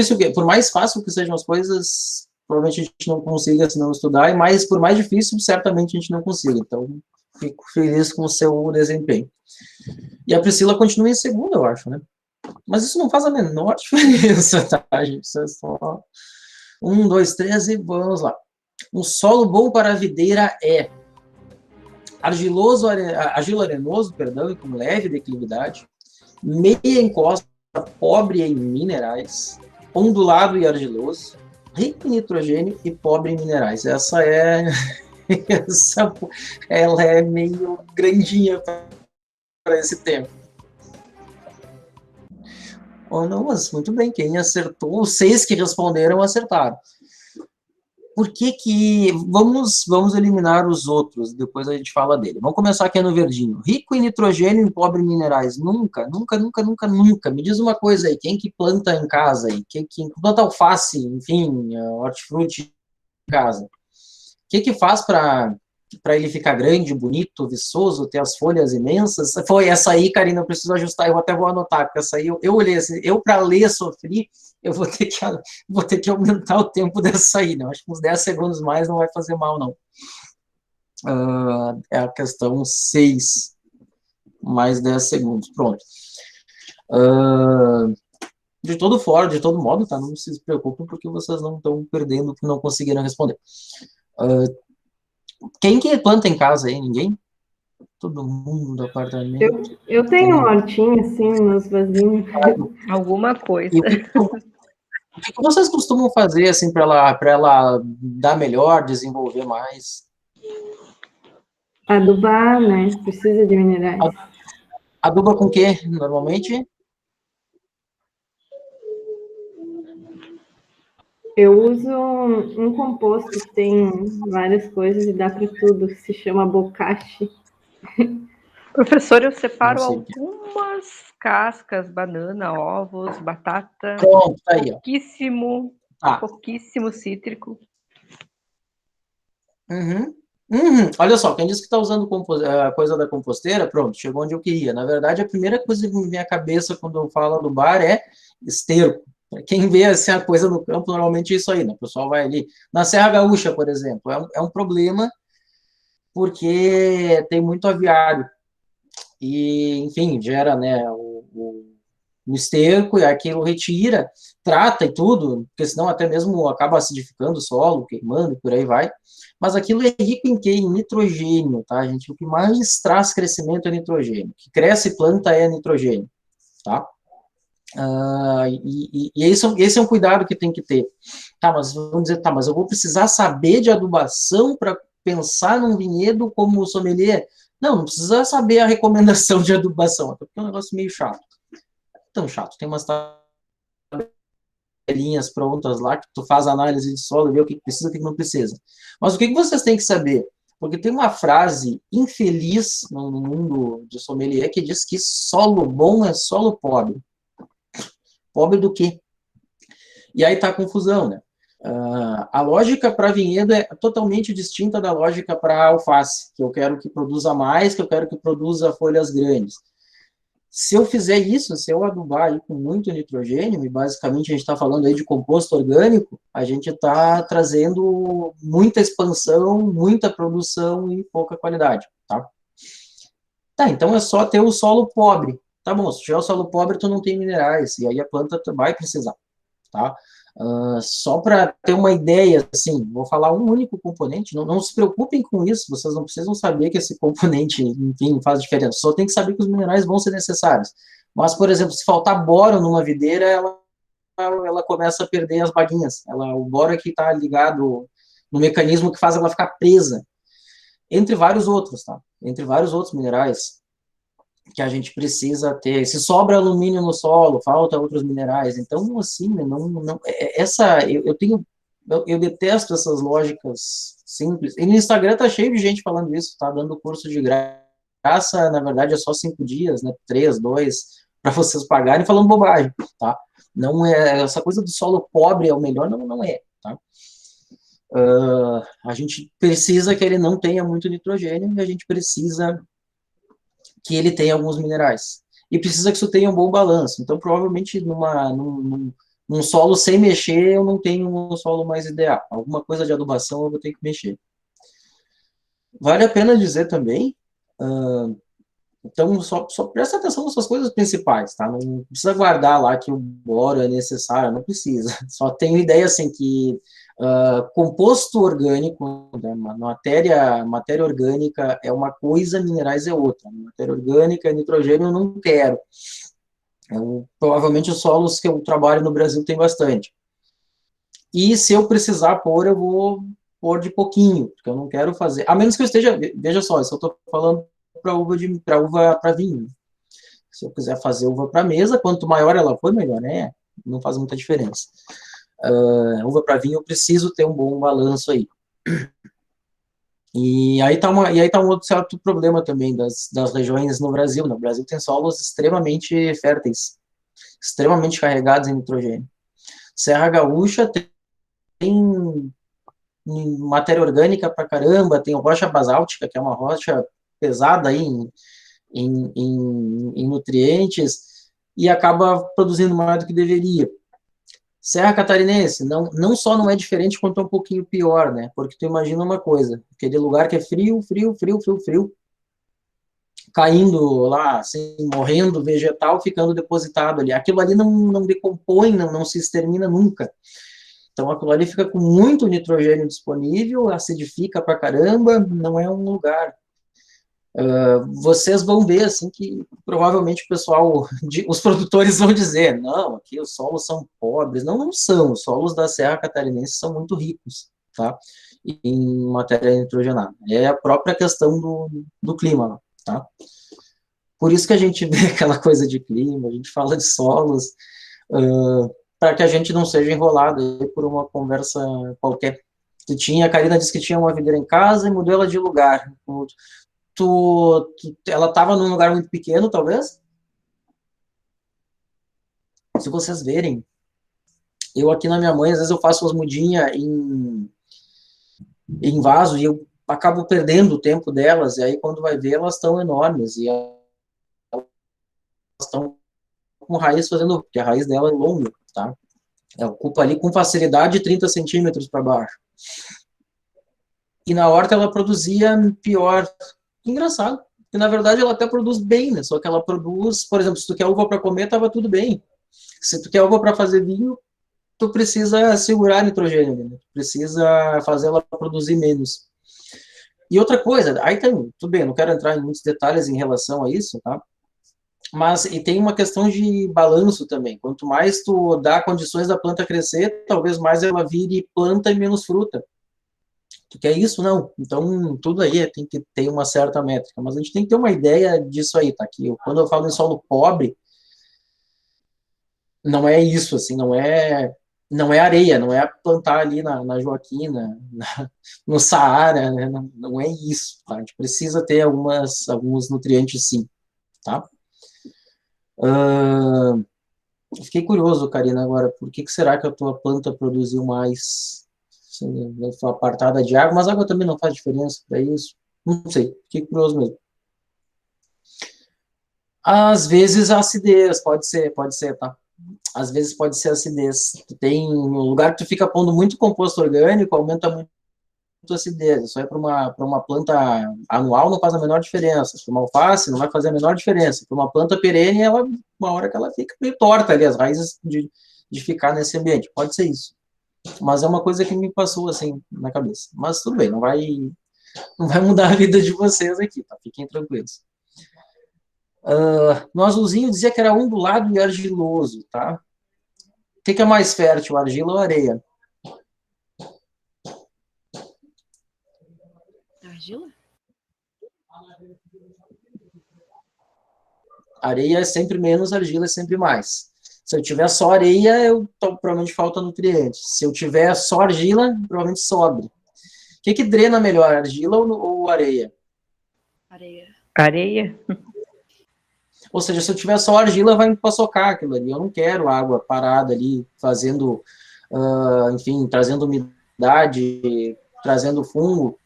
fácil que sejam as coisas, provavelmente a gente não consiga se não estudar, mas por mais difícil, certamente a gente não consiga. Então, fico feliz com o seu desempenho. E a Priscila continua em segunda, eu acho, né? Mas isso não faz a menor diferença, tá, gente? Isso é só... 1, 2, 3 e vamos lá. Um solo bom para a videira é argilo-arenoso, e com leve declividade, meia encosta, pobre em minerais, ondulado e argiloso, rico em nitrogênio e pobre em minerais. Ela é meio grandinha para esse tema. Oh, não, mas muito bem, quem acertou, os 6 que responderam acertaram. Por que vamos eliminar os outros, depois a gente fala dele. Vamos começar aqui no verdinho. Rico em nitrogênio e pobre em minerais. Nunca. Me diz uma coisa aí, quem que planta em casa aí? Quem planta alface, enfim, hortifruti em casa? O que faz para ele ficar grande, bonito, viçoso, ter as folhas imensas? Foi essa aí, Karina, eu preciso ajustar, eu até vou anotar, porque essa aí eu olhei assim, eu para ler sofri, eu vou ter que aumentar o tempo dessa aí, né? Acho que uns 10 segundos mais não vai fazer mal, não. É a questão 6, mais 10 segundos, pronto. De todo modo, tá? Não se preocupem, porque vocês não estão perdendo, porque não conseguiram responder. Quem que planta em casa aí? Ninguém? Todo mundo do apartamento. Eu tenho uma hortinha, assim, nos vasinhos. Alguma coisa. O que vocês costumam fazer, assim, para ela dar melhor, desenvolver mais? Adubar, né? Precisa de minerais. Aduba com o quê, normalmente? Eu uso um composto que tem várias coisas e dá para tudo, se chama bocashi. Professor, eu separo algumas cascas, banana, ovos, batata. Pronto, tá aí, pouquíssimo cítrico. Olha só, quem disse que está usando a coisa da composteira, pronto, chegou onde eu queria. Na verdade, a primeira coisa que me vem à cabeça quando eu falo do bar é esterco. Quem vê assim, a coisa no campo, normalmente é isso aí, né? O pessoal vai ali. Na Serra Gaúcha, por exemplo, é um problema porque tem muito aviário. E, enfim, gera, né, no esterco, e aquilo retira, trata e tudo, porque senão até mesmo acaba acidificando o solo, queimando, e por aí vai. Mas aquilo é rico em quê? Em nitrogênio, tá, gente? O que mais traz crescimento é nitrogênio. O que cresce planta é nitrogênio, tá? E esse é um cuidado que tem que ter. Tá, mas vamos dizer, tá, mas eu vou precisar saber de adubação para pensar num vinhedo como sommelier? Não precisa saber a recomendação de adubação, até porque é um negócio meio chato. Tão chato, tem umas tabelinhas prontas lá, que tu faz análise de solo, vê o que precisa e o que não precisa. Mas o que vocês têm que saber? Porque tem uma frase infeliz no mundo de sommelier que diz que solo bom é solo pobre. Pobre do quê? E aí tá a confusão, né? A lógica para vinhedo é totalmente distinta da lógica para alface, que eu quero que produza mais, que eu quero que produza folhas grandes. Se eu fizer isso, se eu adubar aí com muito nitrogênio, e basicamente a gente está falando aí de composto orgânico, a gente está trazendo muita expansão, muita produção e pouca qualidade, tá? Tá, então é só ter o solo pobre. Tá bom, se tiver o solo pobre, tu não tem minerais, e aí a planta vai precisar, tá? Só para ter uma ideia, assim, vou falar um único componente, não se preocupem com isso, vocês não precisam saber que esse componente, enfim, faz diferença, só tem que saber que os minerais vão ser necessários. Mas, por exemplo, se faltar boro numa videira, ela começa a perder as baguinhas, o boro é que está ligado no mecanismo que faz ela ficar presa, entre vários outros, tá? Entre vários outros minerais que a gente precisa ter. Se sobra alumínio no solo, falta outros minerais. Então, assim, eu detesto essas lógicas simples. E no Instagram tá cheio de gente falando isso, tá dando curso de graça, na verdade é só 5 dias, né? 3, 2, para vocês pagarem, falando bobagem, tá? Não é, essa coisa do solo pobre é o melhor, não é, tá? A gente precisa que ele não tenha muito nitrogênio e a gente precisa que ele tenha alguns minerais. E precisa que isso tenha um bom balanço. Então, provavelmente, num solo sem mexer, eu não tenho um solo mais ideal. Alguma coisa de adubação eu vou ter que mexer. Vale a pena dizer também, então, só presta atenção nessas coisas principais, tá? Não precisa guardar lá que o boro é necessário, não precisa. Só tenho ideia, assim, que composto orgânico, né, matéria orgânica é uma coisa, minerais é outra. Matéria orgânica, nitrogênio eu não quero. Provavelmente os solos que eu trabalho no Brasil tem bastante. E se eu precisar pôr, eu vou pôr de pouquinho, porque eu não quero fazer. A menos que eu esteja, veja só, isso eu estou falando para vinho. Se eu quiser fazer uva para mesa, quanto maior ela for, melhor, né? Não faz muita diferença. Uva para vinho, eu preciso ter um bom balanço aí. E aí tá um outro certo problema também das regiões no Brasil. No Brasil tem solos extremamente férteis, extremamente carregados em nitrogênio. Serra Gaúcha tem matéria orgânica pra caramba, tem rocha basáltica, que é uma rocha pesada aí em nutrientes, e acaba produzindo mais do que deveria. Serra Catarinense, não só não é diferente, quanto é um pouquinho pior, né? Porque tu imagina uma coisa, aquele lugar que é frio, caindo lá, assim, morrendo vegetal, ficando depositado ali. Aquilo ali não decompõe, não se extermina nunca. Então, aquilo ali fica com muito nitrogênio disponível, acidifica pra caramba, não é um lugar. Vocês vão ver, assim, que provavelmente o pessoal, os produtores vão dizer, não, aqui os solos são pobres. Não são, os solos da Serra Catarinense são muito ricos, tá? Em matéria nitrogenada. É a própria questão do clima, tá? Por isso que a gente vê aquela coisa de clima, a gente fala de solos, para que a gente não seja enrolado por uma conversa qualquer. A Karina disse que tinha uma videira em casa e mudou ela de lugar. Ela estava num lugar muito pequeno, talvez? Se vocês verem, eu aqui na minha mãe, às vezes eu faço umas mudinhas em vaso e eu acabo perdendo o tempo delas, e aí quando vai ver, elas estão enormes, e elas estão com raiz fazendo, porque a raiz dela é longa, tá? Ela ocupa ali com facilidade 30 centímetros para baixo. E na horta ela produzia pior. Engraçado. que na verdade ela até produz bem, né? Só que ela produz, por exemplo, se tu quer uva para comer, tava tudo bem. Se tu quer uva para fazer vinho, tu precisa segurar nitrogênio, né? Tu precisa fazer ela produzir menos. E outra coisa, aí tem, tudo bem, não quero entrar em muitos detalhes em relação a isso, tá? Mas e tem uma questão de balanço também. Quanto mais tu dá condições da planta crescer, talvez mais ela vire planta e menos fruta. Tu quer isso? Não. Então, tudo aí tem que ter uma certa métrica. Mas a gente tem que ter uma ideia disso aí, tá? Que quando eu falo em solo pobre, não é isso, assim, não é areia, não é plantar ali na Joaquina, no Saara, né? Não é isso, tá? A gente precisa ter alguns nutrientes, sim, tá? Fiquei curioso, Karina, agora, por que será que a tua planta produziu mais, assim, apartada de água, mas água também não faz diferença para isso? Não sei, fiquei curioso mesmo. Às vezes a acidez, pode ser, tá? Às vezes pode ser acidez. Tem um lugar que tu fica pondo muito composto orgânico, aumenta muito a acidez. Isso aí para uma planta anual não faz a menor diferença. Para uma alface não vai fazer a menor diferença. Para uma planta perene, uma hora que ela fica meio torta ali, as raízes de ficar nesse ambiente. Pode ser isso. Mas é uma coisa que me passou assim na cabeça. Mas tudo bem, não vai mudar a vida de vocês aqui, tá? Fiquem tranquilos. No azulzinho dizia que era ondulado e argiloso, tá? O que é mais fértil, argila ou areia? Argila? Areia é sempre menos, argila é sempre mais. Se eu tiver só areia, provavelmente falta nutrientes. Se eu tiver só argila, provavelmente sobre. O que drena melhor, argila ou areia? Areia. Areia? Ou seja, se eu tiver só argila, vai me paçocar aquilo ali. Eu não quero água parada ali, fazendo, enfim, trazendo umidade, trazendo fungo.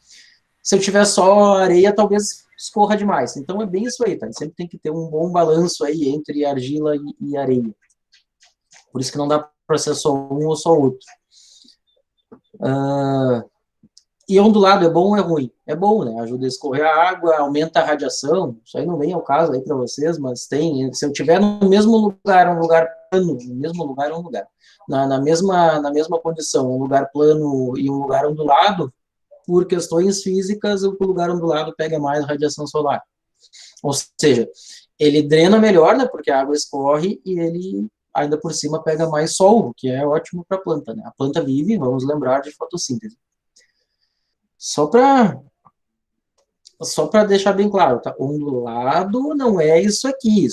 Se eu tiver só areia, talvez escorra demais. Então é bem isso aí, tá? Sempre tem que ter um bom balanço aí entre argila e areia. Por isso que não dá para ser só um ou só outro. E ondulado é bom ou é ruim? É bom, né? Ajuda a escorrer a água, aumenta a radiação. Isso aí não vem ao caso aí para vocês, mas tem. Se eu tiver no mesmo lugar, um lugar plano, no mesmo lugar, um lugar. Na mesma condição, um lugar plano e um lugar ondulado, por questões físicas, o lugar ondulado pega mais radiação solar. Ou seja, ele drena melhor, né? Porque a água escorre e ele ainda por cima pega mais sol, que é ótimo para a planta, né? A planta vive, vamos lembrar, de fotossíntese. Só para deixar bem claro, tá? Ondulado não é isso aqui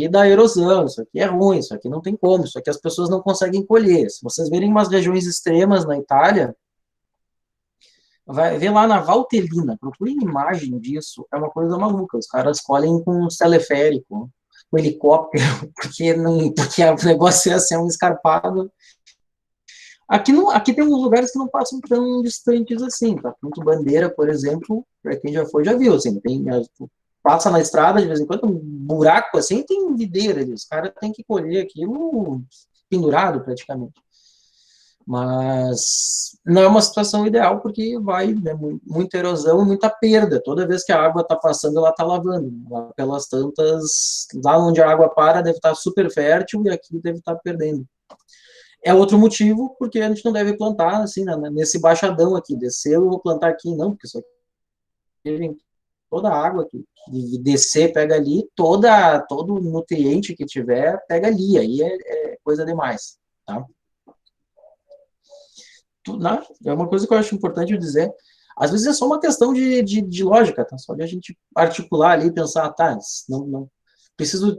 dá erosão, isso aqui é ruim, isso aqui não tem como, isso aqui as pessoas não conseguem colher. Se vocês verem umas regiões extremas na Itália, vai ver lá na Valtellina, procurem imagem disso, é uma coisa maluca, os caras colhem com um teleférico, com helicóptero, porque o negócio ia ser um escarpado. Aqui tem uns lugares que não passam tão distantes assim, tá? Ponto Bandeira, por exemplo, para quem já foi, já viu, assim, passa na estrada, de vez em quando, um buraco assim, tem videira ali, os caras têm que colher aquilo pendurado, praticamente. Mas não é uma situação ideal, porque vai, né, muita erosão e muita perda. Toda vez que a água está passando, ela está lavando. Lá pelas tantas, lá onde a água para, deve estar super fértil, e aqui deve estar perdendo. É outro motivo porque a gente não deve plantar assim, nesse baixadão aqui, descer, eu vou plantar aqui, não, porque isso aqui, toda a água que descer, pega ali, todo nutriente que tiver, pega ali, aí é coisa demais, tá? É uma coisa que eu acho importante dizer, às vezes é só uma questão de lógica, tá? Só de a gente articular ali e pensar, tá, não preciso,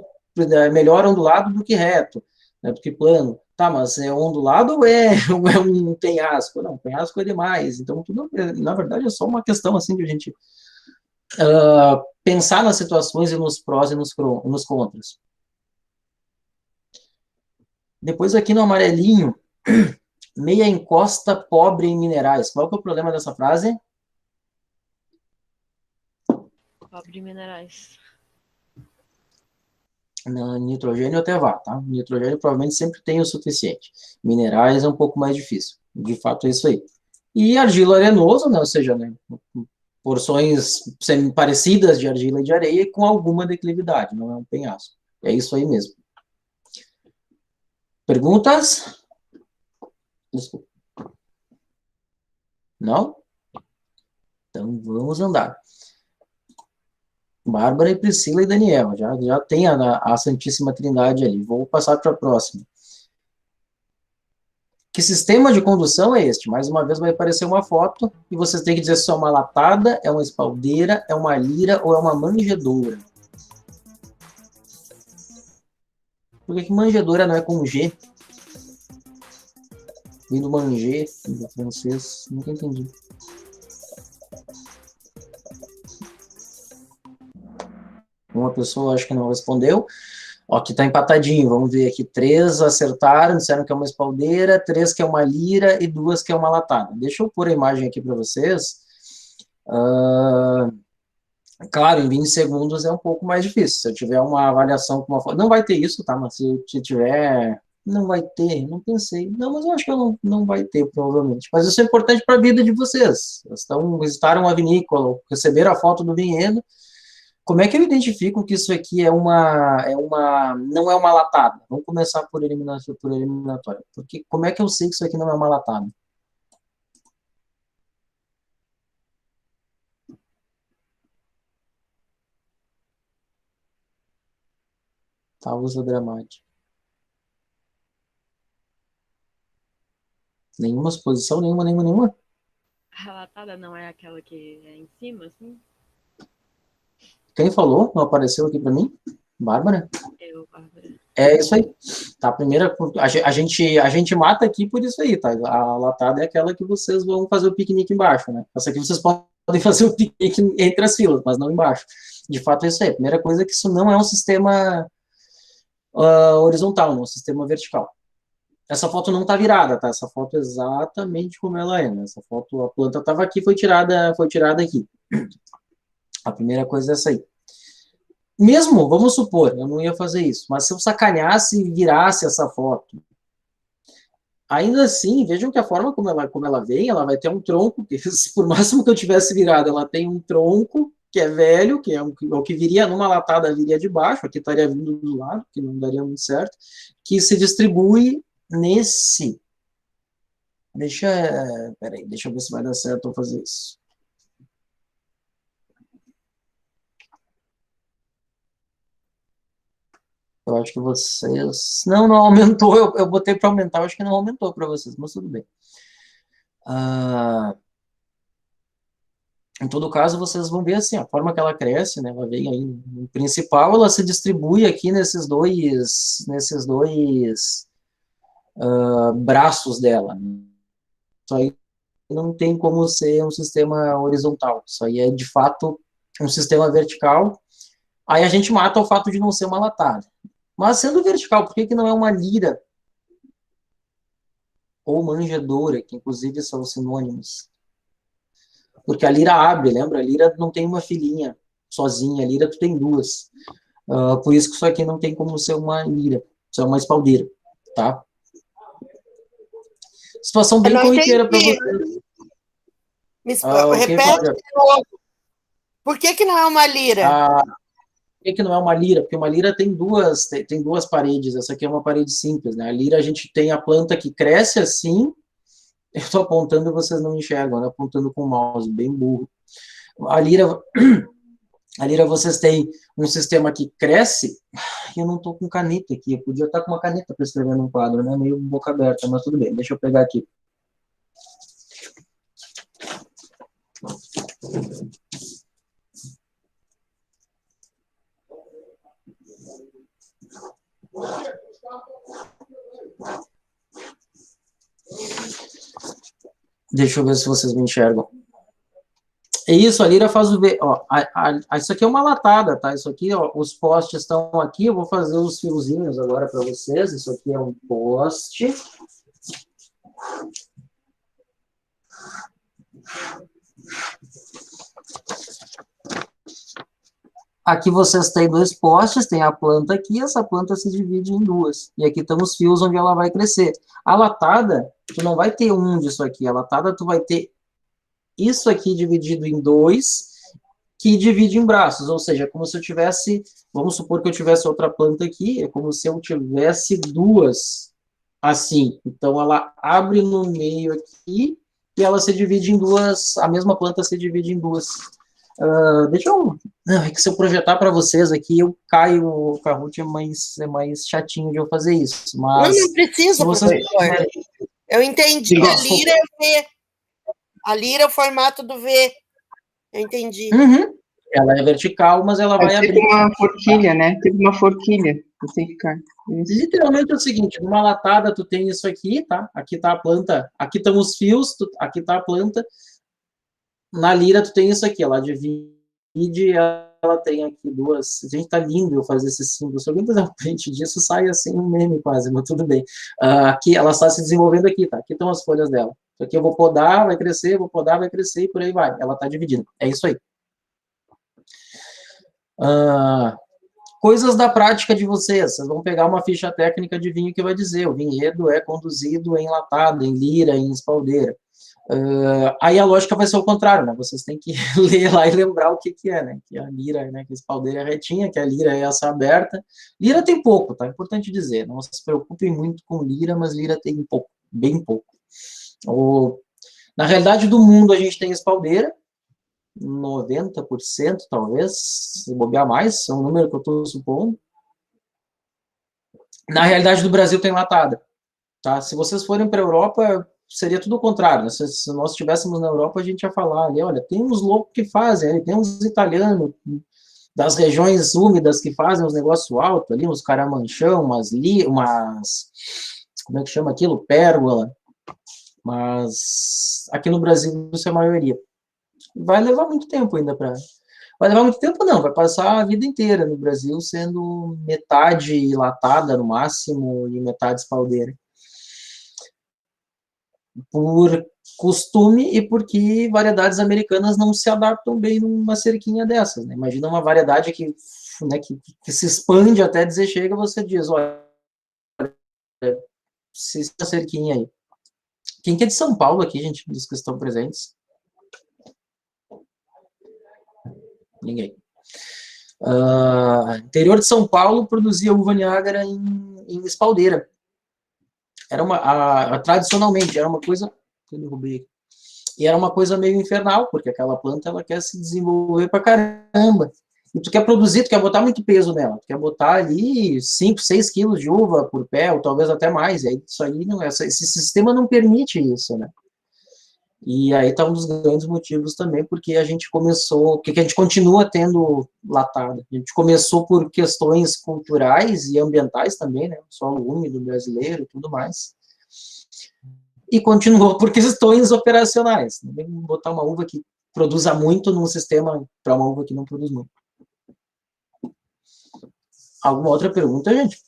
melhor ondulado do que reto, né, do que plano. Tá, mas é ondulado ou é um penhasco? Não, penhasco é demais. Então, tudo, na verdade, é só uma questão assim de a gente pensar nas situações e nos prós e nos contras. Depois, aqui no amarelinho, meia encosta pobre em minerais. Qual que é o problema dessa frase? Pobre em minerais. No nitrogênio até vá, tá? Nitrogênio provavelmente sempre tem o suficiente. Minerais é um pouco mais difícil. De fato é isso aí. E argilo arenoso, né? Ou seja, né? porções parecidas de argila e de areia com alguma declividade, não é um penhasco. É isso aí mesmo. Perguntas? Desculpa. Não? Então, vamos andar. Bárbara e Priscila e Daniel, já tem a Santíssima Trindade ali. Vou passar para a próxima. Que sistema de condução é este? Mais uma vez vai aparecer uma foto e vocês têm que dizer se é uma latada, é uma espaldeira, é uma lira ou é uma manjedoura. Por que manjedoura não é com G? Vem do manger, do francês, nunca entendi. Uma pessoa acho que não respondeu. Ó, aqui tá empatadinho, vamos ver aqui. 3 acertaram, disseram que é uma espaldeira, 3 que é uma lira e 2 que é uma latada. Deixa eu pôr a imagem aqui para vocês. Claro, em 20 segundos é um pouco mais difícil. Se eu tiver uma avaliação com uma foto... Não vai ter isso, tá? Mas se tiver... Não vai ter, não pensei. Não, mas eu acho que não vai ter, provavelmente. Mas isso é importante para a vida de vocês. Visitaram a vinícola, receberam a foto do vinhedo. Como é que eu identifico que isso aqui não é uma latada? Vamos começar por eliminatória. Porque como é que eu sei que isso aqui não é uma latada? Pausa dramática. Nenhuma exposição, nenhuma. A latada não é aquela que é em cima, assim? Quem falou? Não apareceu aqui para mim? Bárbara? Eu, Bárbara. É isso aí. Tá, a primeira... A gente mata aqui por isso aí, tá? A latada é aquela que vocês vão fazer o piquenique embaixo, né? Essa aqui vocês podem fazer o piquenique entre as filas, mas não embaixo. De fato é isso aí. A primeira coisa é que isso não é um sistema horizontal, não é um sistema vertical. Essa foto não está virada, tá? Essa foto é exatamente como ela é, né? Essa foto, a planta estava aqui, foi tirada aqui. A primeira coisa é essa aí. Mesmo, vamos supor, eu não ia fazer isso, mas se eu sacaneasse e virasse essa foto, ainda assim, vejam que a forma como ela vem, ela vai ter um tronco, que por máximo que eu tivesse virado, ela tem um tronco que é velho, que é o que viria numa latada, viria de baixo, aqui estaria vindo do lado, que não daria muito certo, que se distribui nesse... Peraí, deixa eu ver se vai dar certo eu fazer isso. Eu acho que vocês... Não aumentou, eu botei para aumentar, eu acho que não aumentou para vocês, mas tudo bem. Em todo caso, vocês vão ver assim, a forma que ela cresce, né, ela vem aí no principal, ela se distribui aqui nesses dois braços dela. Isso aí não tem como ser um sistema horizontal, isso aí é de fato um sistema vertical. Aí a gente mata o fato de não ser uma latada. Mas sendo vertical, por que não é uma lira? Ou manjedoura, que inclusive são sinônimos. Porque a lira abre, lembra? A lira não tem uma filhinha sozinha, a lira tu tem duas. Por isso que isso aqui não tem como ser uma lira, isso é uma espaldeira, tá? Situação bem corriqueira para vocês. Repete de novo. Por que não é uma lira? Por que não é uma lira? Porque uma lira tem duas paredes, essa aqui é uma parede simples, né? A lira a gente tem a planta que cresce assim, eu estou apontando e vocês não enxergam, né? Apontando com o mouse, bem burro. A lira vocês têm um sistema que cresce, eu não estou com caneta aqui, eu podia estar com uma caneta para escrever num quadro, né? Meio boca aberta, mas tudo bem, deixa eu pegar aqui. Deixa eu ver se vocês me enxergam. É isso, a lira faz o... Ó, isso aqui é uma latada, tá? Isso aqui, ó, os postes estão aqui, eu vou fazer os fiozinhos agora para vocês. Isso aqui é um poste. Aqui vocês têm 2 postes, tem a planta aqui, essa planta se divide em 2. E aqui estão os fios onde ela vai crescer. A latada, tu não vai ter um disso aqui. A latada, tu vai ter isso aqui dividido em 2, que divide em braços, ou seja, é como se eu tivesse, vamos supor que eu tivesse outra planta aqui, é como se eu tivesse duas, assim. Então, ela abre no meio aqui, e ela se divide em duas, a mesma planta se divide em duas. Deixa eu... Não, é que se eu projetar para vocês aqui, eu caio, o Kahoot é mais chatinho de eu fazer isso, mas... Não precisa, vocês... professor. Eu entendi que a lira é V. A lira é o formato do V. Eu entendi. Uhum. Ela é vertical, mas ela vai abrir. Tipo uma forquilha, né? Tipo uma forquilha. Assim ficar. Literalmente é o seguinte, numa latada tu tem isso aqui, tá? Aqui tá a planta, aqui estão os fios, aqui tá a planta. Na lira tu tem isso aqui, ela divide, ela tem aqui duas. Gente, tá lindo eu fazer esse símbolo. Se alguém fazer um print disso, sai assim um meme quase, mas tudo bem. Aqui ela está se desenvolvendo aqui, tá? Aqui estão as folhas dela. Isso aqui eu vou podar, vai crescer, vou podar, vai crescer e por aí vai. Ela tá dividindo. É isso aí. Coisas da prática de vocês. Vocês vão pegar uma ficha técnica de vinho que vai dizer o vinhedo é conduzido em latado, em lira, em espaldeira. Aí a lógica vai ser o contrário, né? Vocês têm que ler lá e lembrar o que é, né? Que a lira, né? Que a espaldeira é retinha, que a lira é essa aberta. Lira tem pouco, tá? Importante dizer. Não se preocupem muito com lira, mas lira tem pouco, bem pouco. Na realidade do mundo a gente tem espaldeira, 90%, talvez, se bobear mais, é um número que eu estou supondo. Na realidade do Brasil tem latada, tá? Se vocês forem para a Europa, seria tudo o contrário, né? Se nós estivéssemos na Europa, a gente ia falar ali, olha, tem uns loucos que fazem, tem uns italianos das regiões úmidas que fazem uns negócios altos ali, uns caramanchão, umas, como é que chama aquilo? Pérgola. Mas aqui no Brasil isso é a maioria. Vai levar muito tempo ainda para... Vai levar muito tempo não, vai passar a vida inteira no Brasil sendo metade latada no máximo e metade espaldeira. Por costume e porque variedades americanas não se adaptam bem numa cerquinha dessas, né? Imagina uma variedade que, né, que se expande até dizer chega, você diz, olha, se essa cerquinha aí. Quem que é de São Paulo aqui, gente, dos que estão presentes? Ninguém. Interior de São Paulo produzia uva Niágara em espaldeira. Era tradicionalmente, era uma coisa... Eu derrubei aqui. E era uma coisa meio infernal, porque aquela planta ela quer se desenvolver pra caramba. E tu quer produzir, tu quer botar muito peso nela. Tu quer botar ali 5, 6 quilos de uva por pé, ou talvez até mais. E aí, isso aí não, esse sistema não permite isso, né? E aí está um dos grandes motivos também, porque a gente começou, porque a gente continua tendo latada. A gente começou por questões culturais e ambientais também, né? O solo úmido brasileiro e tudo mais. E continuou por questões operacionais. Não vem botar uma uva que produza muito num sistema para uma uva que não produz muito. Alguma outra pergunta, gente?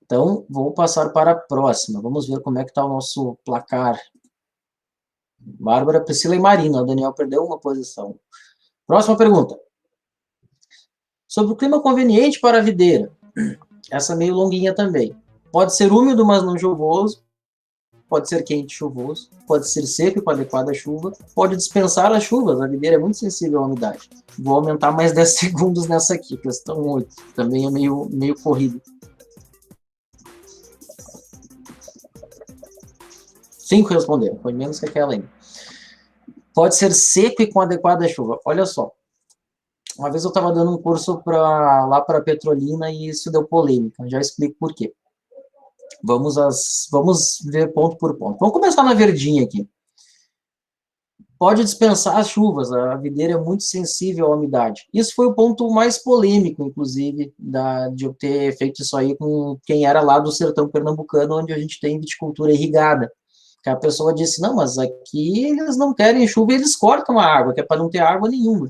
Então, vou passar para a próxima. Vamos ver como é que está o nosso placar. Bárbara, Priscila e Marina. O Daniel perdeu uma posição. Próxima pergunta. Sobre o clima conveniente para a videira. Essa meio longuinha também. Pode ser úmido, mas não chuvoso. Pode ser quente e chuvoso. Pode ser seco e com adequada chuva. Pode dispensar as chuvas. A videira é muito sensível à umidade. Vou aumentar mais 10 segundos nessa aqui, questão 8. Também é meio corrido. 5 responderam, foi menos que aquela ainda. Pode ser seco e com adequada chuva. Olha só, uma vez eu estava dando um curso lá para Petrolina e isso deu polêmica, já explico por quê. Vamos ver ponto por ponto. Vamos começar na verdinha aqui. Pode dispensar as chuvas, a videira é muito sensível à umidade. Isso foi o ponto mais polêmico, inclusive, de eu ter feito isso aí com quem era lá do sertão pernambucano, onde a gente tem viticultura irrigada. Que a pessoa disse, não, mas aqui eles não querem chuva e eles cortam a água, que é para não ter água nenhuma.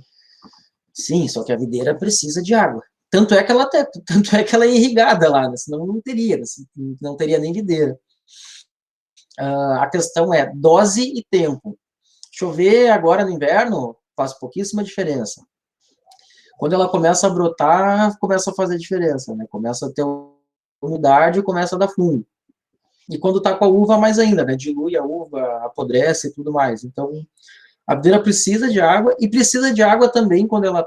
Sim, só que a videira precisa de água. Tanto é que ela é irrigada lá, né? Senão não teria nem videira. A questão é dose e tempo. Chover agora no inverno faz pouquíssima diferença. Quando ela começa a brotar, começa a fazer diferença, né? Começa a ter umidade começa a dar fungo. E quando está com a uva, mais ainda, né? Dilui a uva, apodrece e tudo mais. Então, a videira precisa de água, e precisa de água também quando ela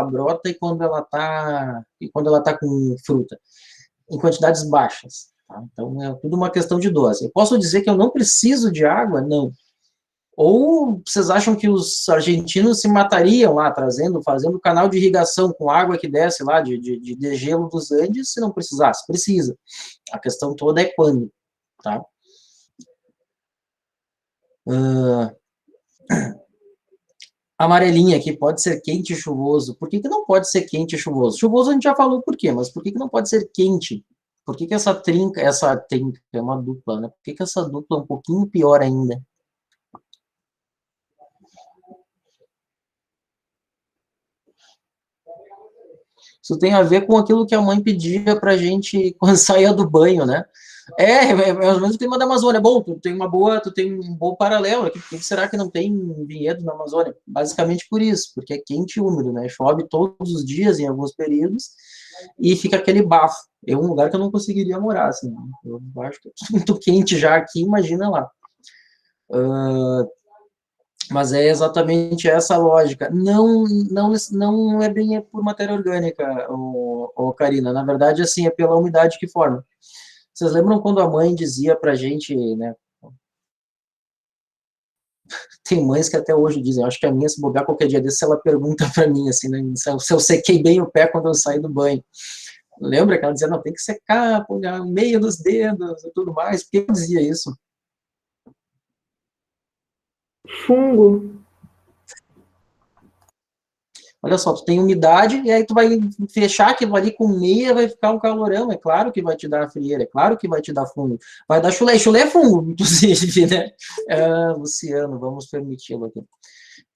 brota e quando ela tá com fruta, em quantidades baixas. Tá? Então, é tudo uma questão de dose. Eu posso dizer que eu não preciso de água? Não. Ou vocês acham que os argentinos se matariam lá, fazendo canal de irrigação com água que desce lá de degelo dos Andes, se não precisasse? Precisa. A questão toda é quando, tá? Amarelinha aqui, pode ser quente e chuvoso. Por que não pode ser quente e chuvoso? Chuvoso a gente já falou por quê, mas por que não pode ser quente? Por que essa trinca é uma dupla, né? Por que essa dupla é um pouquinho pior ainda? Isso tem a ver com aquilo que a mãe pedia pra gente quando saía do banho, né? É mais ou menos o clima da Amazônia. Bom, tu tem um bom paralelo aqui. Por que será que não tem vinhedo na Amazônia? Basicamente por isso, porque é quente e úmido, né? Chove todos os dias em alguns períodos e fica aquele bafo. É um lugar que eu não conseguiria morar, assim. Eu acho que é muito quente já aqui, imagina lá. Mas é exatamente essa a lógica. Não é bem por matéria orgânica, Karina. Na verdade, assim, é pela umidade que forma. Vocês lembram quando a mãe dizia pra gente, né? Tem mães que até hoje dizem, acho que a minha, se bobear qualquer dia desse, ela pergunta pra mim, assim, né, se eu sequei bem o pé quando eu saí do banho. Lembra que ela dizia, não, tem que secar, pôr no meio dos dedos e tudo mais. Por que ela dizia isso? Fungo. Olha só, tu tem umidade, e aí tu vai fechar aquilo ali com meia, vai ficar um calorão, é claro que vai te dar frieira, é claro que vai te dar fungo, vai dar chulé, chulé é fungo, inclusive, né? Luciano, vamos permiti-lo aqui.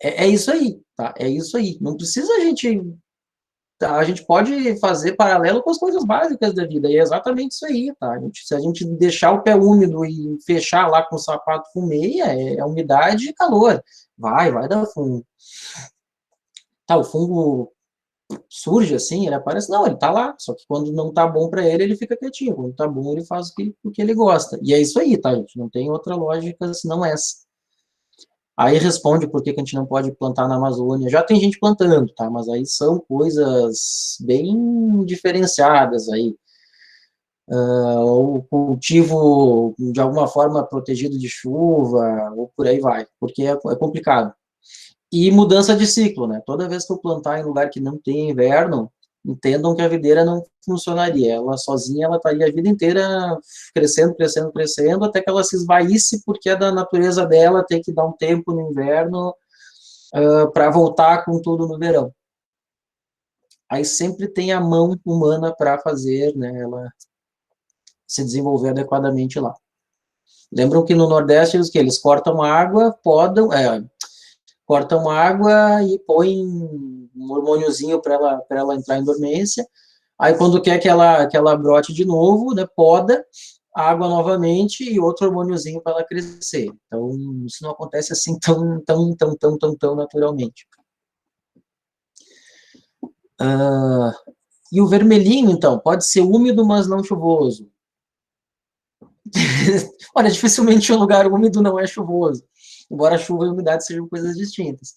É isso aí, tá? É isso aí. Não precisa a gente pode fazer paralelo com as coisas básicas da vida, e é exatamente isso aí, tá? Se a gente deixar o pé úmido e fechar lá com o sapato com meia, é umidade e calor, vai dar fungo. Tá, o fungo surge assim, ele aparece, não, ele tá lá, só que quando não tá bom para ele fica quietinho, quando tá bom ele faz o que ele gosta, e é isso aí, tá, gente, não tem outra lógica senão essa. Aí responde por que a gente não pode plantar na Amazônia, já tem gente plantando, tá, mas aí são coisas bem diferenciadas aí, ou cultivo de alguma forma protegido de chuva, ou por aí vai, porque é complicado. E mudança de ciclo, né? Toda vez que eu plantar em lugar que não tem inverno, entendam que a videira não funcionaria. Ela sozinha, ela estaria a vida inteira crescendo, crescendo, crescendo, até que ela se esvaísse, porque é da natureza dela ter que dar um tempo no inverno para voltar com tudo no verão. Aí sempre tem a mão humana para fazer, né, ela se desenvolver adequadamente lá. Lembram que no Nordeste eles cortam água, cortam água e põem um hormôniozinho para ela entrar em dormência. Aí, quando quer que ela brote de novo, né, poda, água novamente e outro hormôniozinho para ela crescer. Então, isso não acontece assim tão naturalmente. E o vermelhinho, então, pode ser úmido, mas não chuvoso. Olha, dificilmente um lugar úmido não é chuvoso, embora chuva e umidade sejam coisas distintas.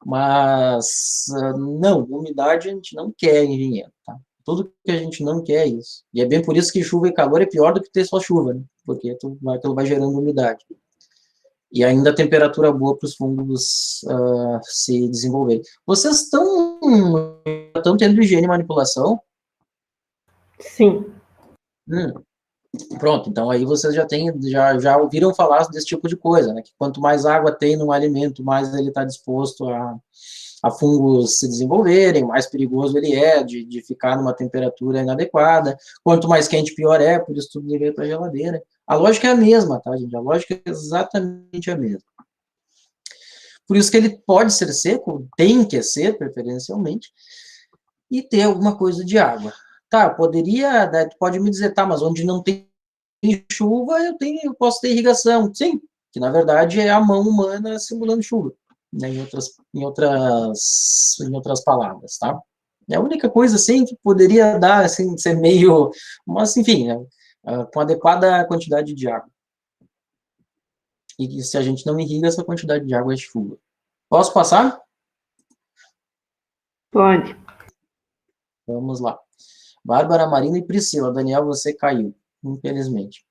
Mas, não, umidade a gente não quer em vinhedo, tá? Tudo que a gente não quer é isso. E é bem por isso que chuva e calor é pior do que ter só chuva, né? Porque aquilo vai gerando umidade. E ainda a temperatura boa para os fungos se desenvolverem. Vocês estão tendo higiene e manipulação? Sim. Pronto, então aí vocês já ouviram falar desse tipo de coisa, né? Que quanto mais água tem no alimento, mais ele está disposto a fungos se desenvolverem, mais perigoso ele é de ficar numa temperatura inadequada. Quanto mais quente, pior é, por isso tudo deveria para a geladeira. A lógica é a mesma, tá, gente? A lógica é exatamente a mesma. Por isso que ele pode ser seco, tem que ser, preferencialmente, e ter alguma coisa de água. Tá, pode me dizer, tá, mas onde não tem chuva, eu posso ter irrigação. Sim, que na verdade é a mão humana simulando chuva, né, em outras palavras, tá? É a única coisa, assim, que poderia dar, assim, ser meio... Mas, enfim, com adequada quantidade de água. E se a gente não irriga, essa quantidade de água é chuva. Posso passar? Pode. Vamos lá. Bárbara, Marina e Priscila. Daniel, você caiu, infelizmente.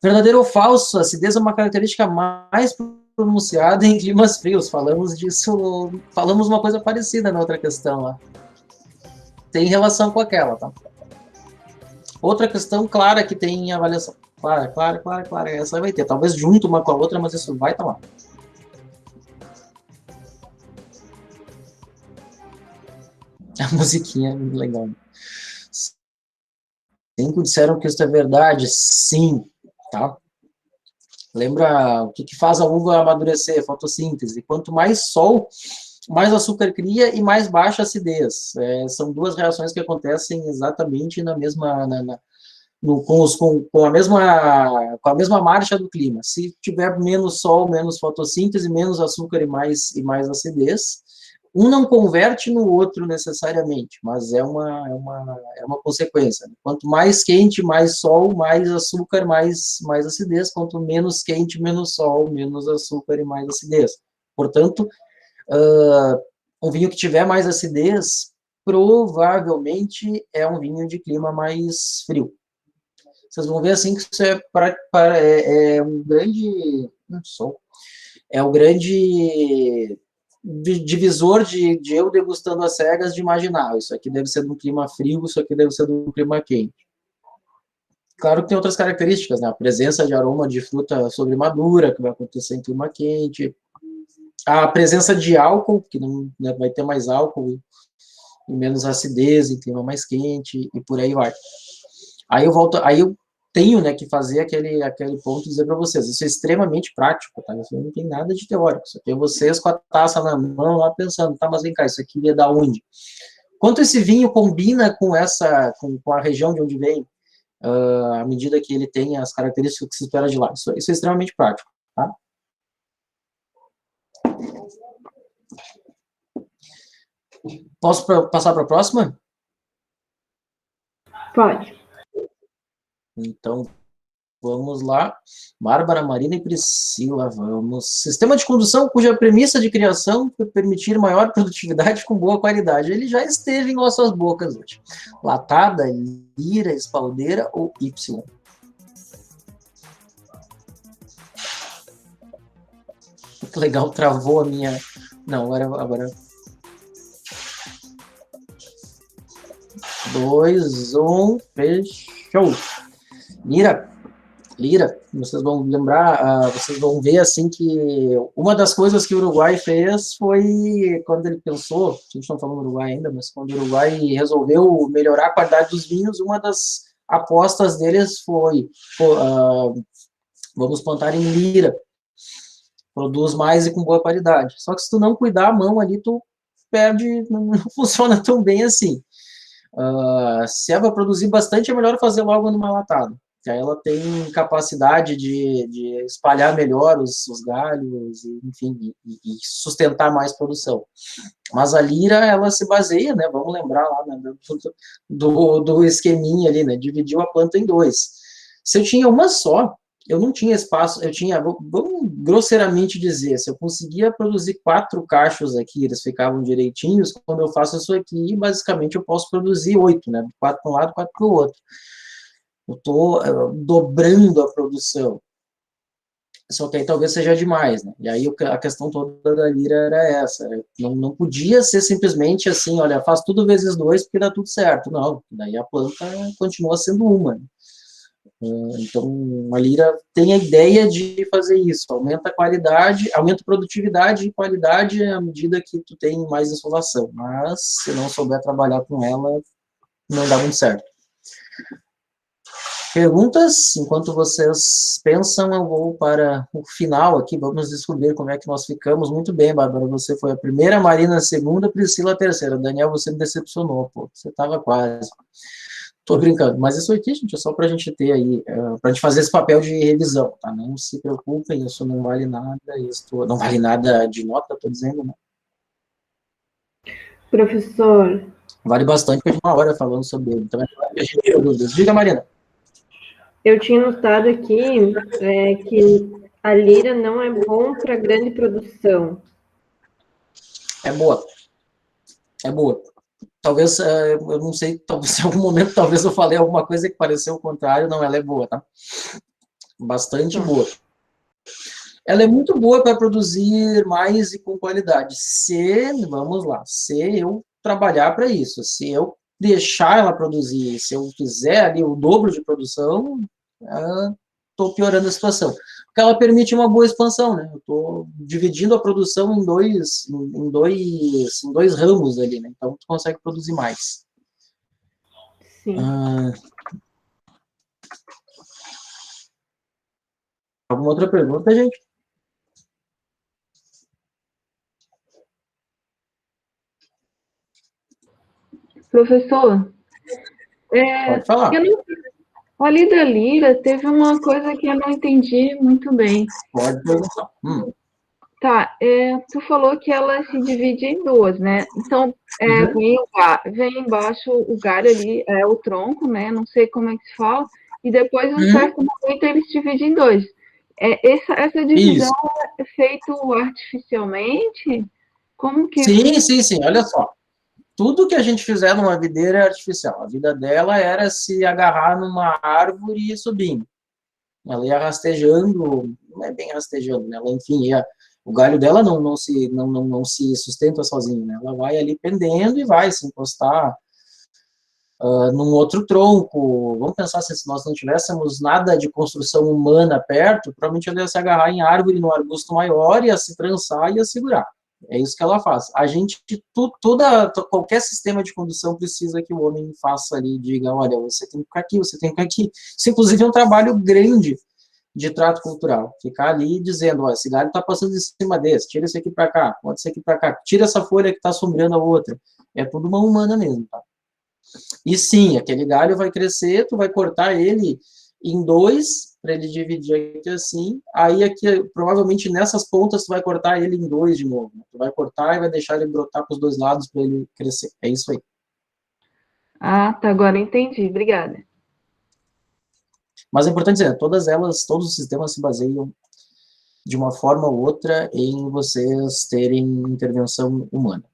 Verdadeiro ou falso? A acidez é uma característica mais pronunciada em climas frios. Falamos disso, falamos uma coisa parecida na outra questão lá. Tem relação com aquela, tá? Outra questão clara que tem em avaliação. Clara. Essa vai ter. Talvez junto uma com a outra, mas isso vai estar lá. A musiquinha é legal. 5 disseram que isso é verdade. Sim, tá? Lembra o que faz a uva amadurecer? Fotossíntese. Quanto mais sol, mais açúcar cria e mais baixa acidez. São duas reações que acontecem exatamente na mesma... com a mesma marcha do clima. Se tiver menos sol, menos fotossíntese, menos açúcar e mais acidez, um não converte no outro necessariamente, mas é uma consequência. Quanto mais quente, mais sol, mais açúcar, mais acidez. Quanto menos quente, menos sol, menos açúcar e mais acidez. Portanto, um vinho que tiver mais acidez, provavelmente é um vinho de clima mais frio. Vocês vão ver assim que isso é um grande... É um grande divisor de eu degustando as cegas de imaginar. Isso aqui deve ser de um clima frio, isso aqui deve ser de um clima quente. Claro que tem outras características, né? A presença de aroma de fruta sobremadura, que vai acontecer em clima quente. A presença de álcool, que não, né, vai ter mais álcool e menos acidez em clima mais quente, e por aí vai. Aí eu tenho, né, que fazer aquele ponto e dizer para vocês, isso é extremamente prático, tá? Isso não tem nada de teórico, isso aqui é vocês com a taça na mão lá pensando, tá, mas vem cá, isso aqui ia dar onde? Quanto esse vinho combina com a região de onde vem, à medida que ele tem as características que se espera de lá? Isso é extremamente prático, tá? Posso passar para a próxima? Pode. Então, vamos lá. Bárbara, Marina e Priscila, vamos. Sistema de condução cuja premissa de criação foi permitir maior produtividade com boa qualidade. Ele já esteve em nossas bocas hoje. Latada, Lira, Espaldeira ou Y? Muito legal, travou a minha... Não, agora... 2, 1, fechou. Lira, vocês vão lembrar, vocês vão ver assim que uma das coisas que o Uruguai fez foi, quando ele pensou, a gente não falou no Uruguai ainda, mas quando o Uruguai resolveu melhorar a qualidade dos vinhos, uma das apostas deles foi vamos plantar em Lira, produz mais e com boa qualidade. Só que se tu não cuidar a mão ali, tu perde, não funciona tão bem assim. Se é para produzir bastante, é melhor fazer logo numa latada. Aí ela tem capacidade de espalhar melhor os galhos, enfim, e sustentar mais produção. Mas a Lira, ela se baseia, né, vamos lembrar lá, né, do esqueminha ali, né, dividiu a planta em 2. Se eu tinha uma só, eu não tinha espaço, eu tinha, vamos grosseiramente dizer, se eu conseguia produzir 4 cachos aqui, eles ficavam direitinhos, quando eu faço isso aqui, basicamente eu posso produzir 8, né, 4 para um lado, 4 para o outro. Eu estou dobrando a produção. Só que aí talvez seja demais, né? E aí a questão toda da Lira era essa. Não podia ser simplesmente assim, olha, faz tudo vezes 2 porque dá tudo certo. Não, daí a planta continua sendo uma. Né? Então, a Lira tem a ideia de fazer isso. Aumenta a qualidade, aumenta a produtividade e qualidade à medida que tu tem mais insolação. Mas, se não souber trabalhar com ela, não dá muito certo. Perguntas? Enquanto vocês pensam, eu vou para o final aqui, vamos descobrir como é que nós ficamos. Muito bem, Bárbara, você foi a primeira, Marina a segunda, Priscila a terceira. Daniel, você me decepcionou, pô, você estava quase. Tô brincando, mas isso aqui, gente, é só para a gente ter aí, para a gente fazer esse papel de revisão, tá? Não se preocupem, isso não vale nada, isso não vale nada de nota, tô dizendo, né? Professor. Vale bastante, porque uma hora falando sobre ele. Então, diga, Marina. Eu tinha notado aqui que a lira não é bom para grande produção. É boa. É boa. Talvez, eu não sei, talvez em algum momento, talvez eu falei alguma coisa que pareceu o contrário. Não, ela é boa, tá? Bastante boa. Ela é muito boa para produzir mais e com qualidade. Vamos lá, se eu trabalhar para isso, se eu deixar ela produzir, se eu fizer ali o dobro de produção, estou piorando a situação. Porque ela permite uma boa expansão, né? Eu estou dividindo a produção em dois ramos ali, né? Então, tu consegue produzir mais. Sim. Alguma outra pergunta, gente? Professor, Pode falar. Ali da lira teve uma coisa que eu não entendi muito bem. Pode perguntar. Tá, tu falou que ela se divide em duas, né? Então, vem embaixo o galho ali, é o tronco, né? Não sei como é que se fala, e depois, em um certo momento, ele se divide em dois. Essa divisão é feita artificialmente? Como que... Sim, olha só. Tudo que a gente fizer numa videira é artificial. A vida dela era se agarrar numa árvore e ir subindo. Ela ia rastejando, não é bem rastejando, né? Ela, enfim, o galho dela não se sustenta sozinho, né? Ela vai ali pendendo e vai se encostar num outro tronco. Vamos pensar assim, se nós não tivéssemos nada de construção humana perto, provavelmente ela ia se agarrar em árvore, num arbusto maior, ia se trançar e ia segurar. É isso que ela faz. A gente, qualquer sistema de condução precisa que o homem faça ali, diga, olha, você tem que ficar aqui, você tem que ficar aqui. Isso, inclusive, é um trabalho grande de trato cultural. Ficar ali dizendo, olha, esse galho está passando em cima desse, tira esse aqui para cá, bota esse aqui para cá, tira essa folha que está sombreando a outra. É tudo uma humana mesmo, tá? E sim, aquele galho vai crescer, tu vai cortar ele em dois, para ele dividir aqui assim, aí aqui, provavelmente nessas pontas, tu vai cortar ele em dois de novo. Tu vai cortar e vai deixar ele brotar para os dois lados para ele crescer. É isso aí. Ah, tá, agora entendi. Obrigada. Mas é importante dizer, todos os sistemas se baseiam de uma forma ou outra em vocês terem intervenção humana.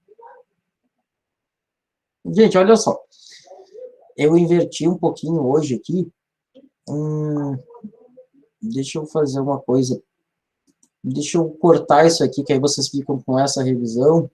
Gente, olha só. Eu inverti um pouquinho hoje aqui. Deixa eu fazer uma coisa. Deixa eu cortar isso aqui, que aí vocês ficam com essa revisão.